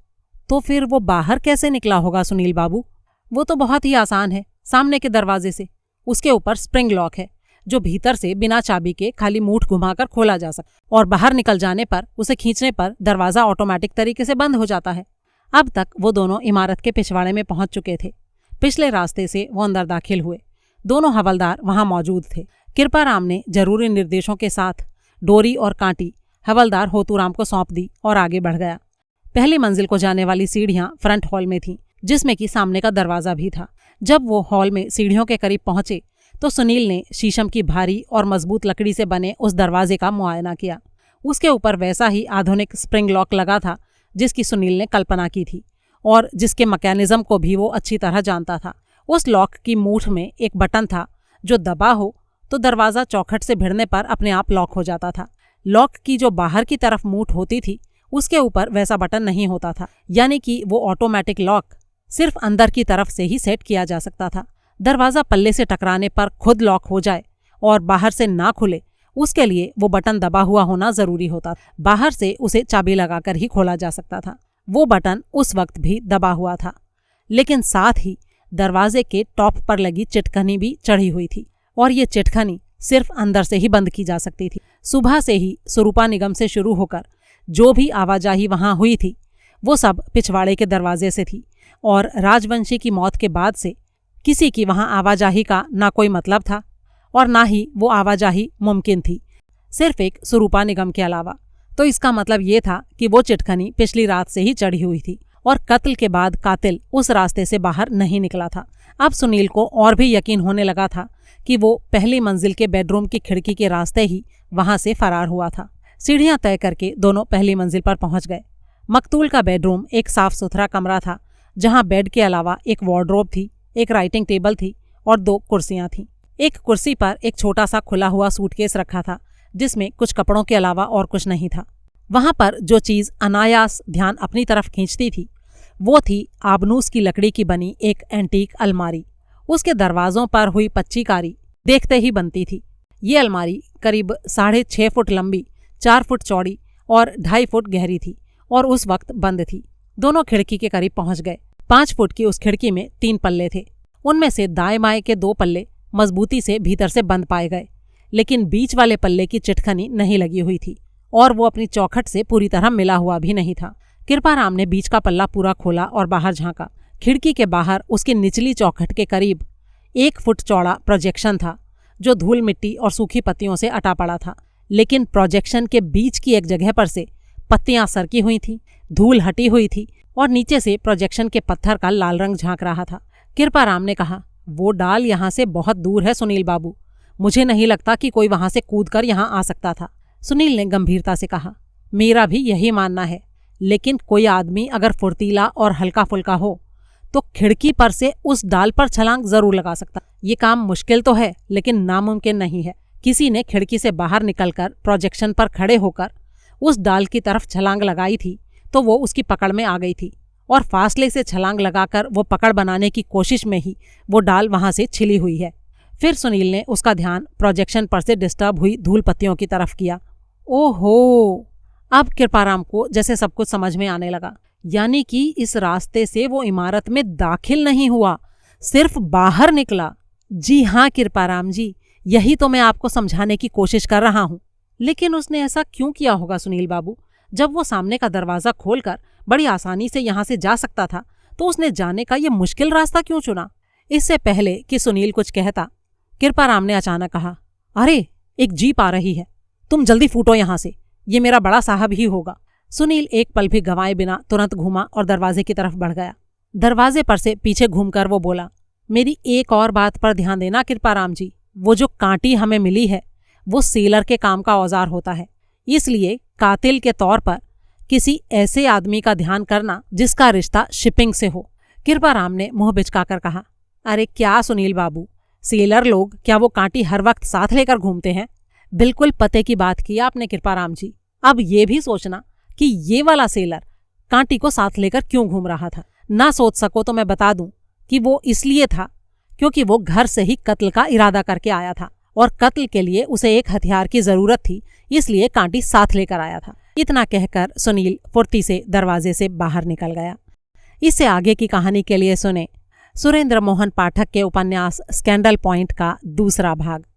S1: तो फिर वो बाहर कैसे निकला होगा सुनील बाबू? वो तो बहुत ही आसान है, सामने के दरवाजे से। उसके ऊपर स्प्रिंग लॉक है जो भीतर से बिना चाबी के खाली मूठ घुमाकर खोला जा सकता, और बाहर निकल जाने पर उसे खींचने पर दरवाजा ऑटोमेटिक तरीके से बंद हो जाता है। अब तक वो दोनों इमारत के पिछवाड़े में पहुंच चुके थे। पिछले रास्ते से वो अंदर दाखिल हुए। दोनों हवलदार वहां मौजूद थे। कृपाराम ने जरूरी निर्देशों के साथ डोरी और कांटी हवलदार होतूराम को सौंप दी और आगे बढ़ गया। पहली मंजिल को जाने वाली सीढ़ियां फ्रंट हॉल में थीं, जिसमें कि सामने का दरवाजा भी था। जब वो हॉल में सीढ़ियों के करीब पहुंचे तो सुनील ने शीशम की भारी और मजबूत लकड़ी से बने उस दरवाजे का मुआयना किया। उसके ऊपर वैसा ही आधुनिक स्प्रिंग लॉक लगा था जिसकी सुनील ने कल्पना की थी और जिसके मैकेनिज्म को भी वो अच्छी तरह जानता था। उस लॉक की मूठ में एक बटन था जो दबा हो तो दरवाज़ा चौखट से भिड़ने पर अपने आप लॉक हो जाता था, लॉक की जो बाहर की तरफ मूठ होती थी उसके ऊपर वैसा बटन नहीं होता था, यानी कि वो ऑटोमेटिक लॉक सिर्फ अंदर की तरफ से ही सेट किया जा सकता था। दरवाज़ा पल्ले से टकराने पर खुद लॉक हो जाए और बाहर से ना खुले, उसके लिए वो बटन दबा हुआ होना जरूरी होता था। बाहर से उसे चाबी लगाकर ही खोला जा सकता था। वो बटन उस वक्त भी दबा हुआ था, लेकिन साथ ही दरवाजे के टॉप पर लगी चिटकनी भी चढ़ी हुई थी और ये चिटकनी सिर्फ अंदर से ही बंद की जा सकती थी। सुबह से ही स्वरूपा निगम से शुरू होकर जो भी आवाजाही वहां हुई थी वो सब पिछवाड़े के दरवाजे से थी और राजवंशी की मौत के बाद से किसी की वहां आवाजाही का ना कोई मतलब था और ना ही वो आवाजाही मुमकिन थी, सिर्फ एक स्वरूपा निगम के अलावा। तो इसका मतलब ये था कि वो चिटखनी पिछली रात से ही चढ़ी हुई थी और कत्ल के बाद कातिल उस रास्ते से बाहर नहीं निकला था। अब सुनील को और भी यकीन होने लगा था कि वो पहली मंजिल के बेडरूम की खिड़की के रास्ते ही वहां से फरार हुआ था। सीढ़ियां तय करके दोनों पहली मंजिल पर पहुंच गए। मकतूल का बेडरूम एक साफ सुथरा कमरा था जहां बेड के अलावा एक वार्डरोब थी, एक राइटिंग टेबल थी और 2 कुर्सियां थीं। एक कुर्सी पर एक छोटा सा खुला हुआ सूटकेस रखा था जिसमें कुछ कपड़ों के अलावा और कुछ नहीं था। वहां पर जो चीज अनायास ध्यान अपनी तरफ खींचती थी वो थी आबनूस की लकड़ी की बनी एक एंटीक अलमारी। उसके दरवाजों पर हुई पच्चीकारी देखते ही बनती थी। ये अलमारी करीब 6.5 फुट लंबी, 4 फुट चौड़ी और 2.5 फुट गहरी थी और उस वक्त बंद थी। दोनों खिड़की के करीब पहुंच गए। 5 फुट की उस खिड़की में 3 पल्ले थे। उनमें से दाएं बाएं के 2 पल्ले मजबूती से भीतर से बंद पाए गए, लेकिन बीच वाले पल्ले की चिटखनी नहीं लगी हुई थी और वो अपनी चौखट से पूरी तरह मिला हुआ भी नहीं था। कृपाराम ने बीच का पल्ला पूरा खोला और बाहर झांका। खिड़की के बाहर उसकी निचली चौखट के करीब 1 फुट चौड़ा प्रोजेक्शन था जो धूल मिट्टी और सूखी पत्तियों से अटा पड़ा था, लेकिन प्रोजेक्शन के बीच की एक जगह पर से पत्तियां सरकी हुई थीं, धूल हटी हुई थी और नीचे से प्रोजेक्शन के पत्थर का लाल रंग झांक रहा था। कृपाराम ने कहा, वो डाल यहाँ से बहुत दूर है सुनील बाबू, मुझे नहीं लगता कि कोई वहां से कूदकर यहाँ आ सकता था। सुनील ने गंभीरता से कहा, मेरा भी यही मानना है, लेकिन कोई आदमी अगर फुर्तीला और हल्का फुल्का हो तो खिड़की पर से उस डाल पर छलांग जरूर लगा सकता। ये काम मुश्किल तो है लेकिन नामुमकिन नहीं है। किसी ने खिड़की से बाहर निकलकर प्रोजेक्शन पर खड़े होकर उस डाल की तरफ छलांग लगाई थी तो वो उसकी पकड़ में आ गई थी और फासले से छलांग लगाकर वो पकड़ बनाने की कोशिश में ही वो डाल वहां से छिली हुई है। फिर सुनील ने उसका ध्यान प्रोजेक्शन पर से डिस्टर्ब हुई धूल पत्तियों की तरफ किया। ओहो, अब कृपाराम को जैसे सब कुछ समझ में आने लगा। यानी कि इस रास्ते से वो इमारत में दाखिल नहीं हुआ, सिर्फ बाहर निकला। जी हाँ कृपाराम जी, यही तो मैं आपको समझाने की कोशिश कर रहा हूँ। लेकिन उसने ऐसा क्यों किया होगा सुनील बाबू? जब वो सामने का दरवाजा खोलकर बड़ी आसानी से यहाँ से जा सकता था तो उसने जाने का ये मुश्किल रास्ता क्यों चुना? इससे पहले कि सुनील कुछ कहता, कृपाराम ने अचानक कहा, अरे एक जीप आ रही है, तुम जल्दी फूटो यहाँ से, ये मेरा बड़ा साहब ही होगा। सुनील एक पल भी गंवाए बिना तुरंत घूमा और दरवाजे की तरफ बढ़ गया। दरवाजे पर से पीछे घूमकर वो बोला, मेरी एक और बात पर ध्यान देना कृपाराम जी, वो जो कांटी हमें मिली है वो सेलर के काम का औजार होता है, इसलिए कातिल के तौर पर किसी ऐसे आदमी का ध्यान करना जिसका रिश्ता शिपिंग से हो। कृपाराम ने मुंह बिचकाकर कहा, अरे क्या सुनील बाबू, सेलर लोग क्या वो कांटी हर वक्त साथ लेकर घूमते हैं? बिल्कुल पते की बात की आपने कृपाराम जी। अब ये भी सोचना कि ये वाला सेलर कांटी को साथ लेकर क्यों घूम रहा था। ना सोच सको तो मैं बता दूं कि वो इसलिए था क्योंकि वो घर से ही कत्ल का इरादा करके आया था और कत्ल के लिए उसे एक हथियार की जरूरत थी, इसलिए कांटी साथ लेकर आया था। इतना कहकर सुनील फुर्ती से दरवाजे से बाहर निकल गया। इससे आगे की कहानी के लिए सुने सुरेंद्र मोहन पाठक के उपन्यास स्कैंडल पॉइंट का दूसरा भाग।